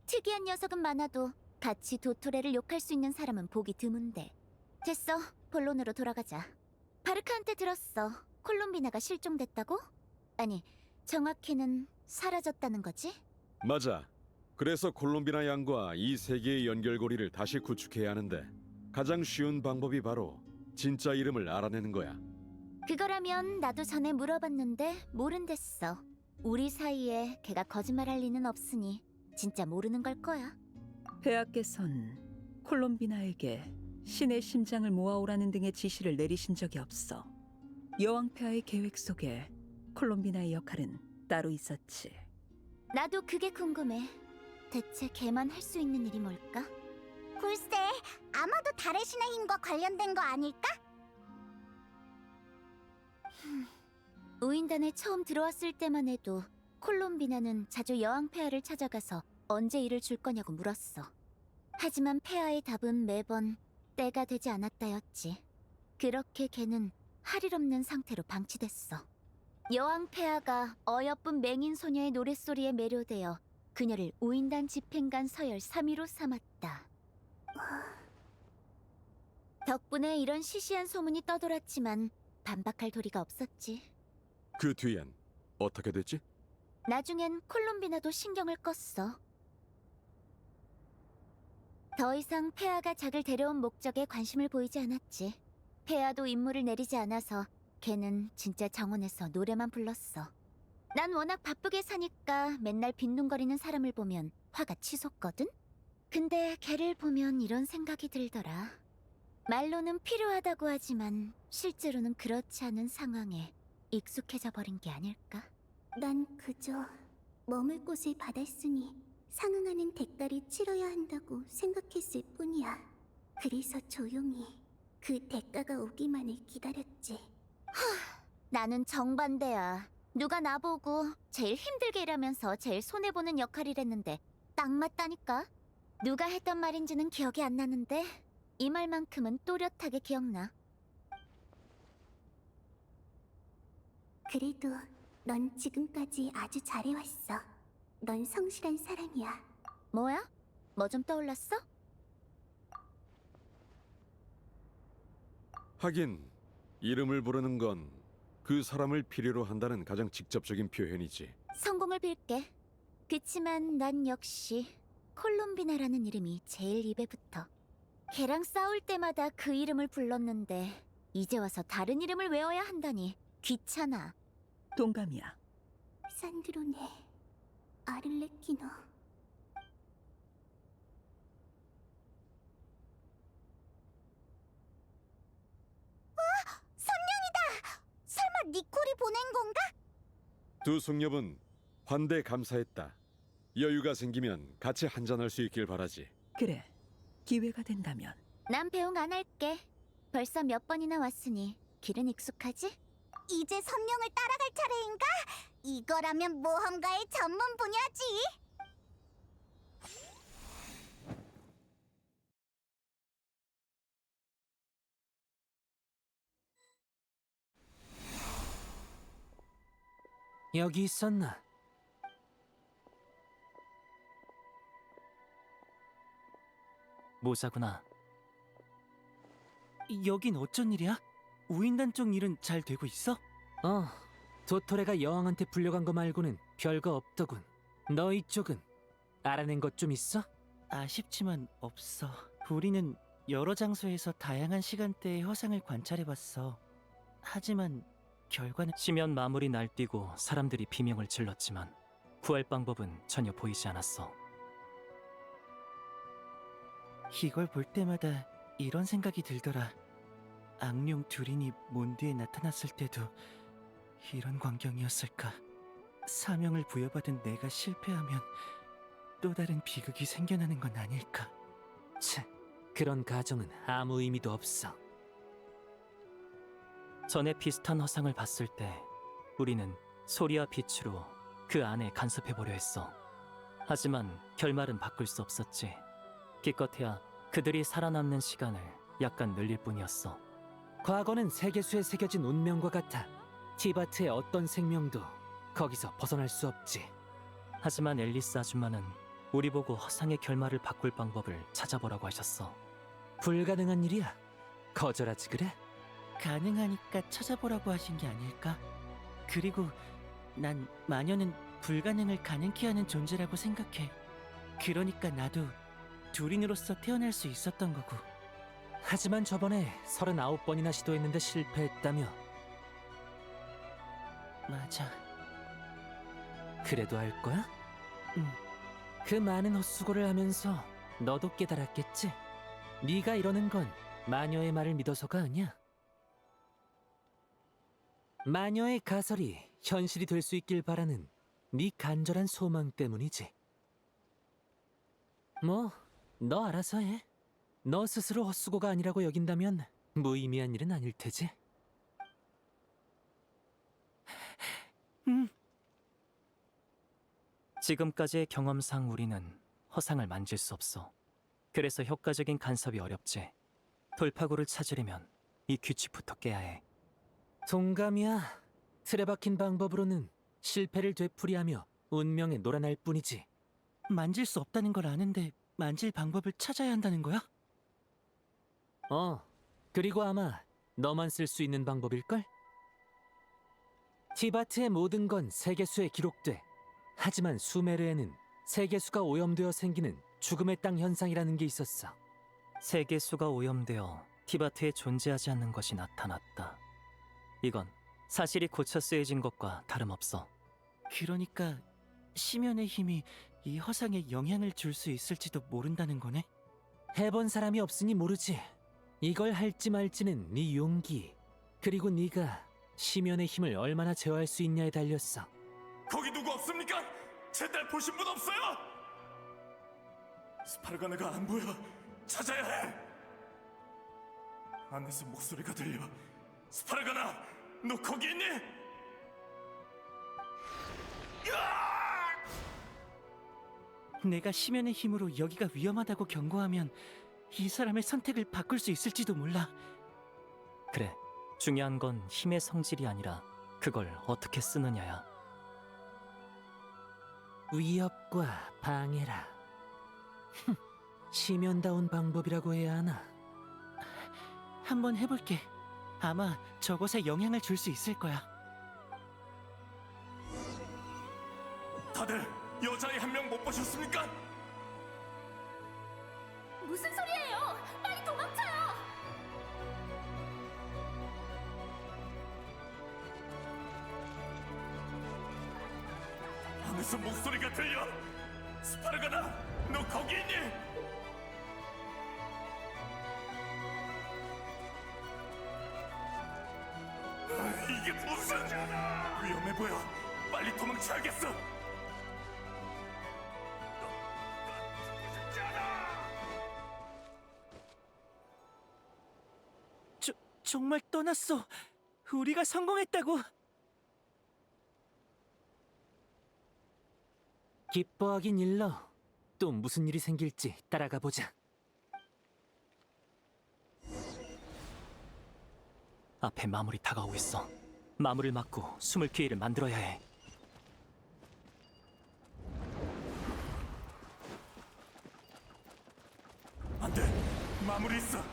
특이한 녀석은 많아도 같이 도토레를 욕할 수 있는 사람은 보기 드문데. 됐어. 본론으로 돌아가자. 바르카한테 들었어. 콜롬비나가 실종됐다고? 아니, 정확히는 사라졌다는 거지? 맞아. 그래서 콜롬비나 양과 이 세계의 연결고리를 다시 구축해야 하는데 가장 쉬운 방법이 바로 진짜 이름을 알아내는 거야. 그거라면 나도 전에 물어봤는데 모른댔어. 우리 사이에 걔가 거짓말할 리는 없으니 진짜 모르는 걸 거야. 폐하께선 콜롬비나에게 신의 심장을 모아오라는 등의 지시를 내리신 적이 없어. 여왕 폐하의 계획 속에 콜롬비나의 역할은 따로 있었지. 나도 그게 궁금해. 대체 걔만 할 수 있는 일이 뭘까? 글쎄, 아마도 달의 신의 힘과 관련된 거 아닐까? 우인단에 처음 들어왔을 때만 해도 콜롬비나는 자주 여왕 폐하를 찾아가서 언제 일을 줄 거냐고 물었어. 하지만 폐하의 답은 매번 때가 되지 않았다였지. 그렇게 걔는 할 일 없는 상태로 방치됐어. 여왕 폐하가 어여쁜 맹인 소녀의 노랫소리에 매료되어 그녀를 우인단 집행관 서열 3위로 삼았다. 덕분에 이런 시시한 소문이 떠돌았지만 반박할 도리가 없었지. 그 뒤엔 어떻게 됐지? 나중엔 콜롬비나도 신경을 껐어. 더 이상 폐하가 작을 데려온 목적에 관심을 보이지 않았지. 폐하도 임무를 내리지 않아서 걔는 진짜 정원에서 노래만 불렀어. 난 워낙 바쁘게 사니까 맨날 빈둥거리는 사람을 보면 화가 치솟거든? 근데 걔를 보면 이런 생각이 들더라. 말로는 필요하다고 하지만 실제로는 그렇지 않은 상황에 익숙해져 버린 게 아닐까? 난 그저 머물 곳을 받았으니 상응하는 대가를 치러야 한다고 생각했을 뿐이야. 그래서 조용히 그 대가가 오기만을 기다렸지. 나는 정반대야. 누가 나보고 제일 힘들게 일하면서 제일 손해보는 역할이랬는데 딱 맞다니까? 누가 했던 말인지는 기억이 안 나는데 이 말만큼은 또렷하게 기억나. 그래도 넌 지금까지 아주 잘해왔어. 넌 성실한 사람이야. 뭐야? 뭐 좀 떠올랐어? 하긴 이름을 부르는 건 그 사람을 필요로 한다는 가장 직접적인 표현이지. 성공을 빌게. 그치만 난 역시 콜롬비나라는 이름이 제일 입에 붙어. 걔랑 싸울 때마다 그 이름을 불렀는데 이제 와서 다른 이름을 외워야 한다니 귀찮아. 동감이야. 산드로네, 아를레키노. 선명이다! 설마 니콜이 보낸 건가? 두 숙녀분 환대 감사했다. 여유가 생기면 같이 한잔할 수 있길 바라지. 그래, 기회가 된다면. 난 배웅 안 할게. 벌써 몇 번이나 왔으니 길은 익숙하지? 이제 선명을 따라갈 차례인가? 이거라면 모험가의 전문 분야지. 여기 있었나? 모사구나. 여긴 어쩐 일이야? 우인단 쪽 일은 잘 되고 있어? 도토레가 여왕한테 불려간 거 말고는 별거 없더군. 너희 쪽은 알아낸 것 좀 있어? 아쉽지만 없어. 우리는 여러 장소에서 다양한 시간대의 화상을 관찰해봤어. 하지만 결과는 심연 마무리 날뛰고 사람들이 비명을 질렀지만 구할 방법은 전혀 보이지 않았어. 이걸 볼 때마다 이런 생각이 들더라. 악룡 두린이 몬드에 나타났을 때도 이런 광경이었을까? 사명을 부여받은 내가 실패하면 또 다른 비극이 생겨나는 건 아닐까? 그런 가정은 아무 의미도 없어. 전에 비슷한 화상을 봤을 때 우리는 소리와 빛으로 그 안에 간섭해보려 했어. 하지만 결말은 바꿀 수 없었지. 기껏해야 그들이 살아남는 시간을 약간 늘릴 뿐이었어. 과거는 세계수에 새겨진 운명과 같아. 티바트의 어떤 생명도 거기서 벗어날 수 없지. 하지만 앨리스 아줌마는 우리 보고 허상의 결말을 바꿀 방법을 찾아보라고 하셨어. 불가능한 일이야. 거절하지 그래? 가능하니까 찾아보라고 하신 게 아닐까? 그리고 난 마녀는 불가능을 가능케 하는 존재라고 생각해. 그러니까 나도 두린으로서 태어날 수 있었던 거고. 하지만 저번에 39번이나 시도했는데 실패했다며. 맞아. 그래도 할 거야? 응. 그 많은 헛수고를 하면서 너도 깨달았겠지? 네가 이러는 건 마녀의 말을 믿어서가 아니야. 마녀의 가설이 현실이 될 수 있길 바라는 네 간절한 소망 때문이지. 뭐, 너 알아서 해. 너 스스로 헛수고가 아니라고 여긴다면 무의미한 일은 아닐 테지. 지금까지의 경험상 우리는 허상을 만질 수 없어. 그래서 효과적인 간섭이 어렵지. 돌파구를 찾으려면 이 규칙부터 깨야 해. 동감이야. 틀에 박힌 방법으로는 실패를 되풀이하며 운명에 놀아날 뿐이지. 만질 수 없다는 걸 아는데 만질 방법을 찾아야 한다는 거야? 그리고 아마 너만 쓸 수 있는 방법일걸? 티바트의 모든 건 세계수에 기록돼. 하지만 수메르에는 세계수가 오염되어 생기는 죽음의 땅 현상이라는 게 있었어. 세계수가 오염되어 티바트에 존재하지 않는 것이 나타났다. 이건 사실이 고쳐 쓰여진 것과 다름없어. 그러니까 심연의 힘이 이 허상에 영향을 줄 수 있을지도 모른다는 거네? 해본 사람이 없으니 모르지. 이걸 할지 말지는 네 용기, 그리고 네가 심연의 힘을 얼마나 제어할 수 있냐에 달렸어. 거기 누구 없습니까? 제 딸 보신 분 없어요? 스파르가나가 안 보여. 찾아야 해. 안에서 목소리가 들려. 스파르가나, 너 거기 있니? 내가 심연의 힘으로 여기가 위험하다고 경고하면 이 사람의 선택을 바꿀 수 있을지도 몰라. 그래, 중요한 건 힘의 성질이 아니라 그걸 어떻게 쓰느냐야. 위협과 방해라. 심연다운 방법이라고 해야 하나? 한번 해볼게. 아마 저곳에 영향을 줄 수 있을 거야. 다들 여자애 한 명 못 보셨습니까? 무슨 소리예요? 빨리 도망쳐요! 안에서 목소리가 들려. 스파르가나, 너 거기 있니? 이게 무슨... 위험해 보여. 빨리 도망쳐야겠어. 정말 떠났어. 우리가 성공했다고. 기뻐하긴 일러. 또 무슨 일이 생길지 따라가 보자. 앞에 마물이 다가오고 있어. 마물을 막고 숨을 기회를 만들어야 해. 안 돼. 마물이 있어.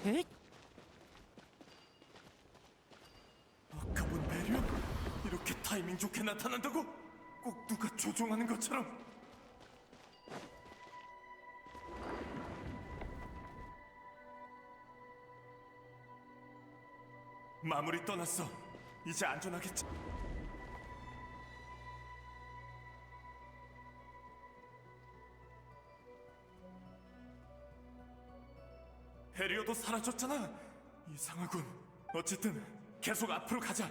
에? 아까 본 배련? 이렇게 타이밍 좋게 나타난다고? 꼭 누가 조종하는 것처럼. 마무리 떠났어. 이제 안전하겠지. 해리어도 사라졌잖아. 이상하군. 어쨌든 계속 앞으로 가자.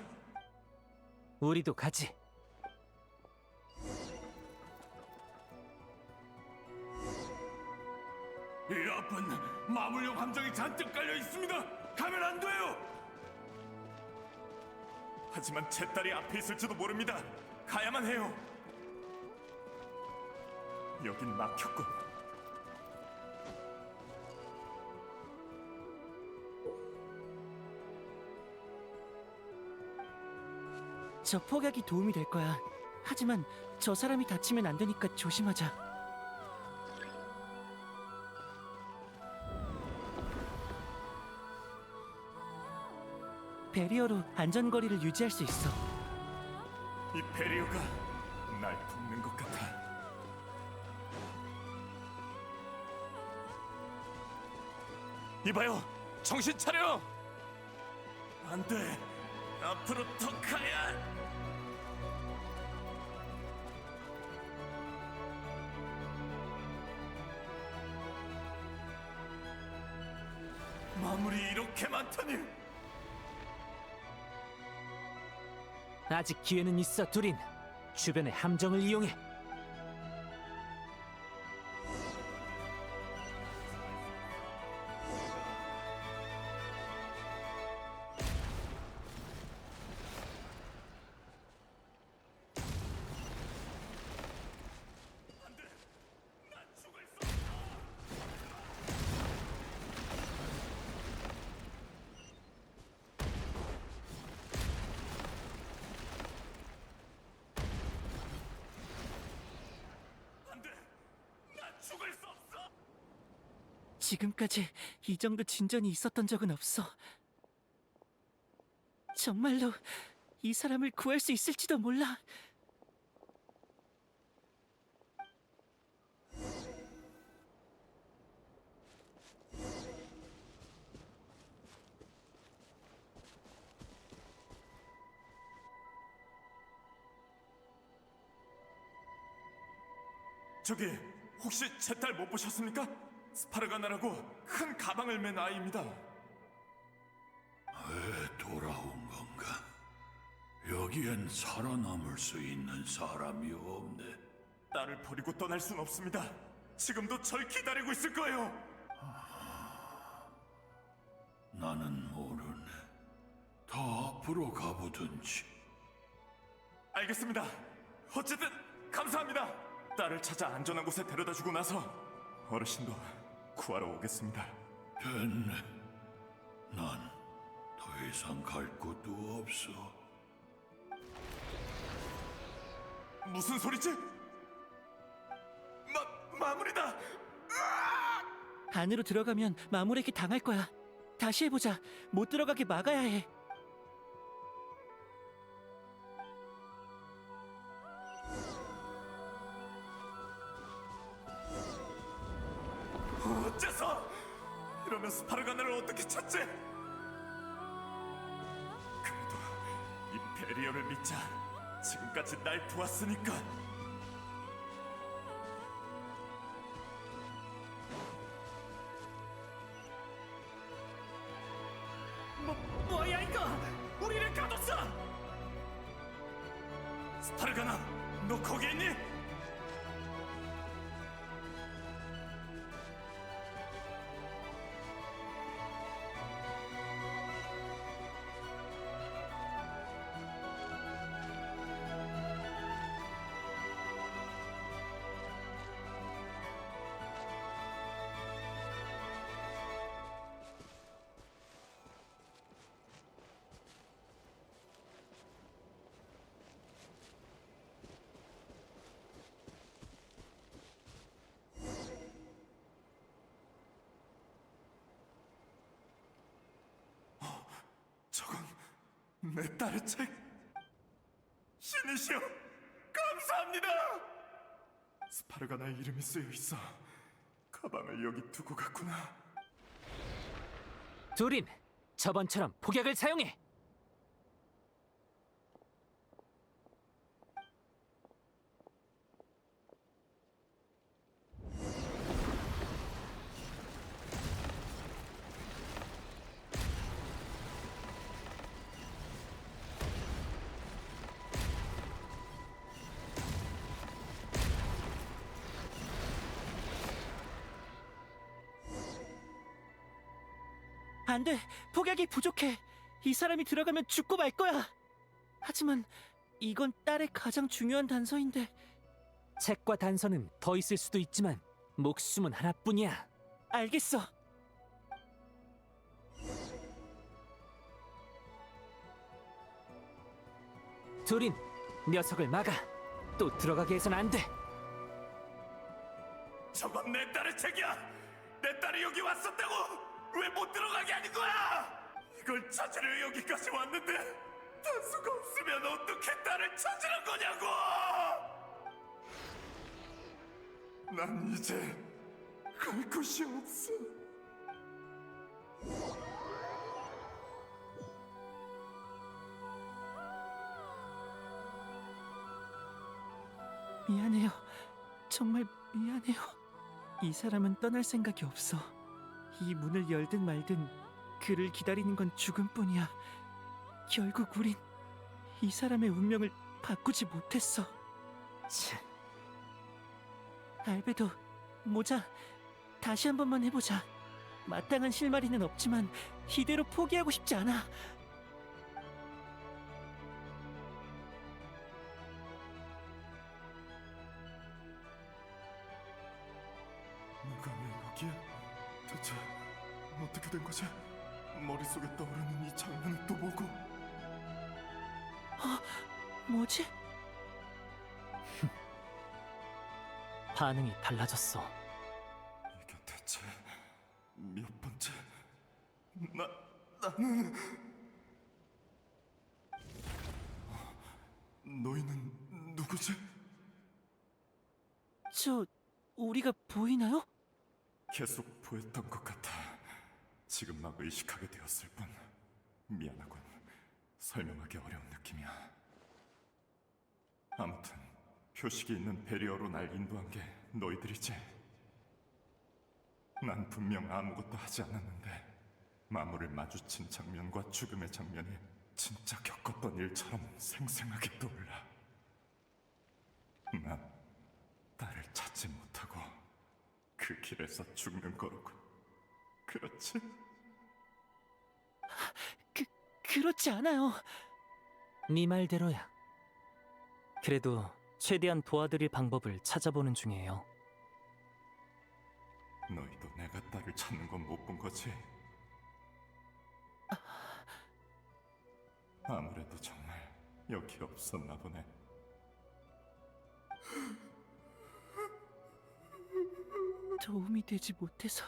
우리도 가지. 이 앞은 마물용 함정이 잔뜩 깔려 있습니다. 가면 안 돼요. 하지만 제 딸이 앞에 있을지도 모릅니다. 가야만 해요. 여긴 막혔군. 저 폭약이 도움이 될 거야. 하지만 저 사람이 다치면 안 되니까 조심하자. 베리어로 안전거리를 유지할 수 있어. 이 베리어가 날 돕는 것 같아. 이봐요, 정신 차려! 안 돼, 앞으로 더 가야. 마물이 이렇게 많다니. 아직 기회는 있어, 두린. 주변의 함정을 이용해. 지금까지 이 정도 진전이 있었던 적은 없어. 정말로 이 사람을 구할 수 있을지도 몰라. 저기 혹시 제 딸 못 보셨습니까? 스파르가나라고 큰 가방을 맨 아이입니다. 왜 돌아온 건가? 여기엔 살아남을 수 있는 사람이 없네. 딸을 버리고 떠날 순 없습니다. 지금도 절 기다리고 있을 거예요. 나는 모르네. 더 앞으로 가보든지. 알겠습니다. 어쨌든 감사합니다. 딸을 찾아 안전한 곳에 데려다주고 나서 어르신도 구하러 오겠습니다. 됐네. 난 더 이상 갈 곳도 없어. 무슨 소리지? 마무리다! 안으로 들어가면 마물에게 당할 거야. 다시 해보자. 못 들어가게 막아야 해. 어째서? 이러면 스파르가나를 어떻게 찾지? 그래도 이 베리어를 믿자. 지금까지 날 도왔으니까. 뭐야 이거? 우리를 가뒀어! 스파르가나, 너 거기 있니? 저건 내 딸의 책. 신이시여, 감사합니다. 스파르가나의 이름이 쓰여 있어. 가방을 여기 두고 갔구나. 두린, 저번처럼 폭약을 사용해. 안 돼. 폭약이 부족해. 이 사람이 들어가면 죽고 말 거야. 하지만 이건 딸의 가장 중요한 단서인데. 책과 단서는 더 있을 수도 있지만 목숨은 하나뿐이야. 알겠어. 두린, 녀석을 막아. 또 들어가게 해선 안 돼. 저건 내 딸의 책이야. 내 딸이 여기 왔었다고. 왜 못 들어가게 하는 거야? 이걸 찾으려 여기까지 왔는데 단수가 없으면 어떻게 딸을 찾으는 거냐고! 난 이제 갈 곳이 없어. 미안해요. 정말 미안해요. 이 사람은 떠날 생각이 없어. 이 문을 열든 말든 그를 기다리는 건 죽음뿐이야. 결국 우린 이 사람의 운명을 바꾸지 못했어. 참, 알베도, 모자, 다시 한 번만 해보자. 마땅한 실마리는 없지만 이대로 포기하고 싶지 않아. 내가 왜 여기에? 대체 어떻게 된 거지? 머릿속에 떠오르는 이 장면은 또 뭐고? 뭐지? 반응이 달라졌어. 이게 대체 몇 번째? 나는 너희는 누구지? 우리가 보이나요? 계속 보였던 것 같아. 지금 막 의식하게 되었을 뿐. 미안하군. 설명하기 어려운 느낌이야. 아무튼 표식이 있는 배리어로 날 인도한 게 너희들이지. 난 분명 아무것도 하지 않았는데 마물을 마주친 장면과 죽음의 장면이 진짜 겪었던 일처럼 생생하게 떠올라. 난 딸을 찾지 못하고 그 길에서 죽는 거로군. 그렇지? 그렇지 않아요. 네 말대로야. 그래도 최대한 도와드릴 방법을 찾아보는 중이에요. 너희도 내가 딸을 찾는 건 못 본 거지? 아무래도 정말 여기 없었나 보네. 도움이 되지 못해서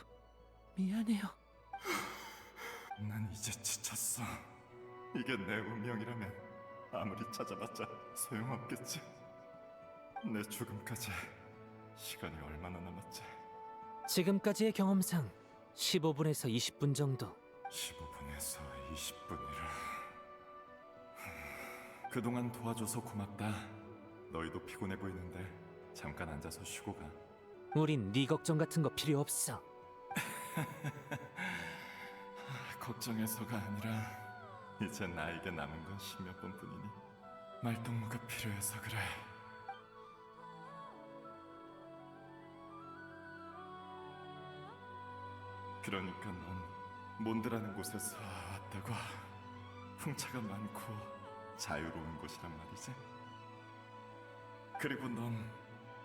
미안해요. 난 이제 지쳤어. 이게 내 운명이라면 아무리 찾아봤자 소용없겠지. 내 죽음까지 시간이 얼마나 남았지? 지금까지의 경험상 15분에서 20분 정도. 15분에서 20분이라. 그동안 도와줘서 고맙다. 너희도 피곤해 보이는데 잠깐 앉아서 쉬고 가. 우린 네 걱정 같은 거 필요 없어. 걱정해서가 아니라 이제 나에게 남은 건 10몇 번뿐이니 말동무가 필요해서 그래. 그러니까 넌 몬드라는 곳에서 왔다고. 풍차가 많고 자유로운 곳이란 말이지. 그리고 넌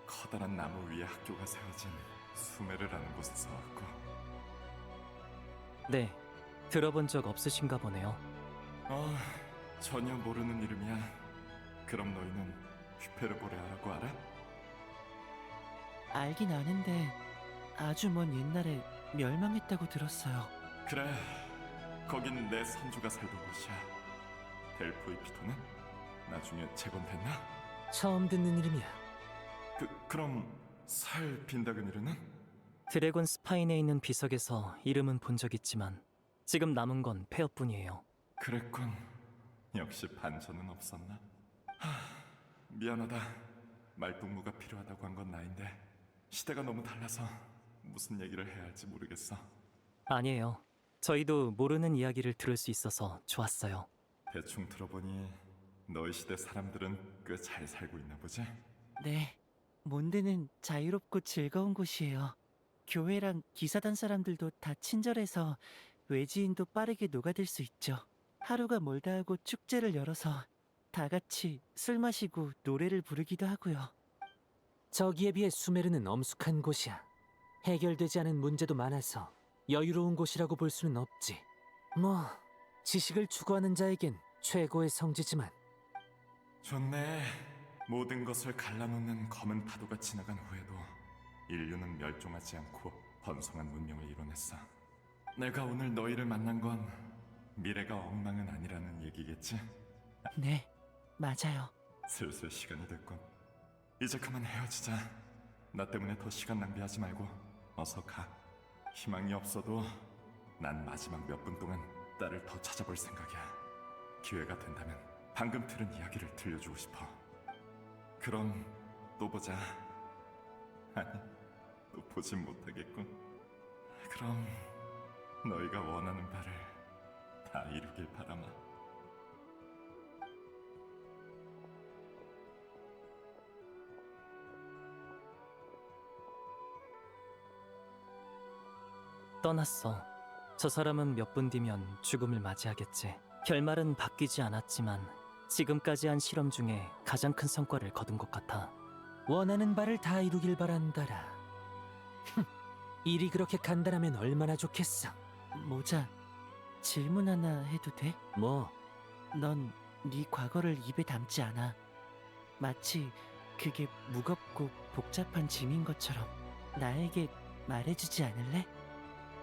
커다란 나무 위에 학교가 세워진 수메르라는 곳에서 왔고. 네, 들어본 적 없으신가 보네요. 전혀 모르는 이름이야. 그럼 너희는 휘페르보레아라고 알아? 알긴 아는데 아주 먼 옛날에 멸망했다고 들었어요. 그래, 거긴 내 선조가 살던 곳이야. 델포이 피토는 나중에 재건됐나? 처음 듣는 이름이야. 그럼 살 빈다그니르는? 드래곤 스파인에 있는 비석에서 이름은 본 적 있지만 지금 남은 건 폐허뿐이에요. 그랬군. 역시 반전은 없었나? 미안하다. 말동무가 필요하다고 한 건 나인데 시대가 너무 달라서 무슨 얘기를 해야 할지 모르겠어. 아니에요. 저희도 모르는 이야기를 들을 수 있어서 좋았어요. 대충 들어보니 너희 시대 사람들은 꽤 잘 살고 있나 보지? 네, 몬드는 자유롭고 즐거운 곳이에요. 교회랑 기사단 사람들도 다 친절해서 외지인도 빠르게 녹아들 수 있죠. 하루가 멀다 하고 축제를 열어서 다 같이 술 마시고 노래를 부르기도 하고요. 저기에 비해 수메르는 엄숙한 곳이야. 해결되지 않은 문제도 많아서 여유로운 곳이라고 볼 수는 없지. 뭐, 지식을 추구하는 자에겐 최고의 성지지만 좋네. 모든 것을 갈라놓는 검은 파도가 지나간 후에도 인류는 멸종하지 않고 번성한 문명을 이뤄냈어. 내가 오늘 너희를 만난 건 미래가 엉망은 아니라는 얘기겠지? 네, 맞아요. 슬슬 시간이 됐군. 이제 그만 헤어지자. 나 때문에 더 시간 낭비하지 말고 어서 가. 희망이 없어도 난 마지막 몇 분 동안 딸을 더 찾아볼 생각이야. 기회가 된다면 방금 들은 이야기를 들려주고 싶어. 그럼 또 보자. 아니, 또 보진 못하겠군. 그럼 너희가 원하는 바를 다 이루길 바라마. 떠났어. 저 사람은 몇 분 뒤면 죽음을 맞이하겠지. 결말은 바뀌지 않았지만 지금까지 한 실험 중에 가장 큰 성과를 거둔 것 같아. 원하는 바를 다 이루길 바란다라. 일이 그렇게 간단하면 얼마나 좋겠어. 모자, 질문 하나 해도 돼? 뭐? 넌 네 과거를 입에 담지 않아. 마치 그게 무겁고 복잡한 짐인 것처럼 나에게 말해주지 않을래?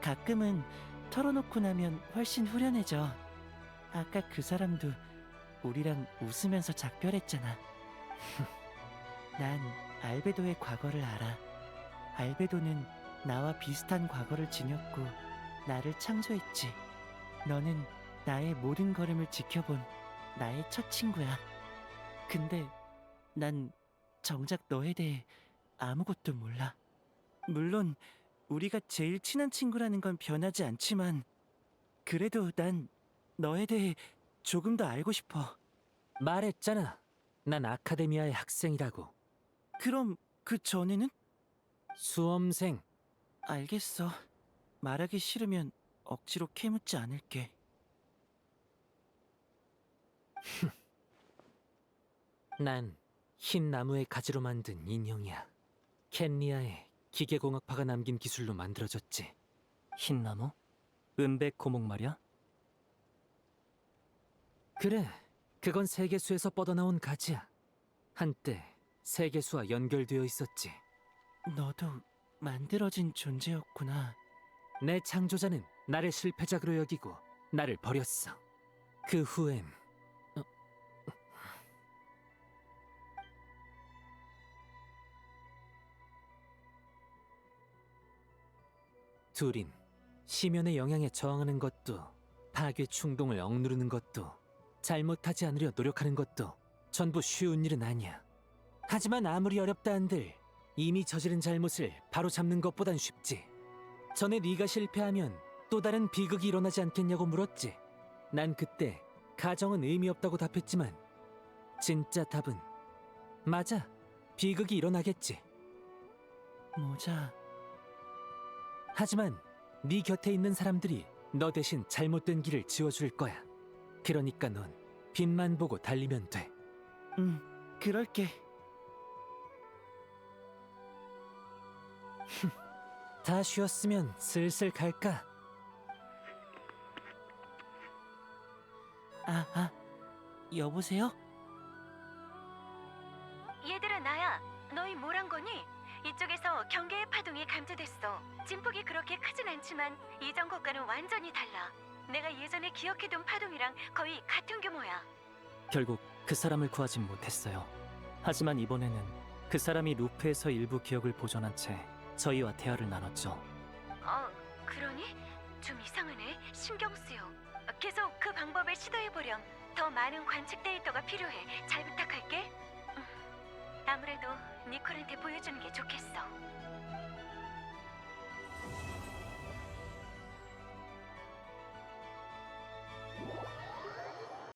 가끔은 털어놓고 나면 훨씬 후련해져. 아까 그 사람도 우리랑 웃으면서 작별했잖아. 난 알베도의 과거를 알아. 알베도는 나와 비슷한 과거를 지녔고 나를 창조했지. 너는 나의 모든 걸음을 지켜본 나의 첫 친구야. 근데 난 정작 너에 대해 아무것도 몰라. 물론 우리가 제일 친한 친구라는 건 변하지 않지만 그래도 난 너에 대해 조금 더 알고 싶어. 말했잖아. 난 아카데미아의 학생이라고. 그럼 그 전에는? 수험생. 알겠어. 말하기 싫으면 억지로 캐묻지 않을게. 난 흰 나무의 가지로 만든 인형이야. 켄리아의 기계공학파가 남긴 기술로 만들어졌지. 흰 나무? 은백 고목 말이야? 그래, 그건 세계수에서 뻗어나온 가지야. 한때 세계수와 연결되어 있었지. 너도 만들어진 존재였구나. 내 창조자는 나를 실패작으로 여기고 나를 버렸어. 그 후엔 둘인 심연의 영향에 저항하는 것도, 파괴 충동을 억누르는 것도, 잘못하지 않으려 노력하는 것도 전부 쉬운 일은 아니야. 하지만 아무리 어렵다 한들 이미 저지른 잘못을 바로 잡는 것보단 쉽지. 전에 네가 실패하면 또 다른 비극이 일어나지 않겠냐고 물었지. 난 그때 가정은 의미 없다고 답했지만 진짜 답은 맞아. 비극이 일어나겠지. 모자. 하지만 네 곁에 있는 사람들이 너 대신 잘못된 길을 지워줄 거야. 그러니까 넌 빛만 보고 달리면 돼. 그럴게. 다 쉬었으면 슬슬 갈까? 여보세요? 얘들아, 나야. 너희 뭘 한 거니? 이쪽에서 경계의 파동이 감지됐어. 진폭이 그렇게 크진 않지만 이전 것과는 완전히 달라. 내가 예전에 기억해둔 파동이랑 거의 같은 규모야. 결국 그 사람을 구하진 못했어요. 하지만 이번에는 그 사람이 루프에서 일부 기억을 보존한 채 저희와 대화를 나눴죠. 그러니? 좀 이상하네. 신경 쓰여. 계속 그 방법을 시도해보렴. 더 많은 관측 데이터가 필요해. 잘 부탁할게. 아무래도 니콜한테 보여주는 게 좋겠어.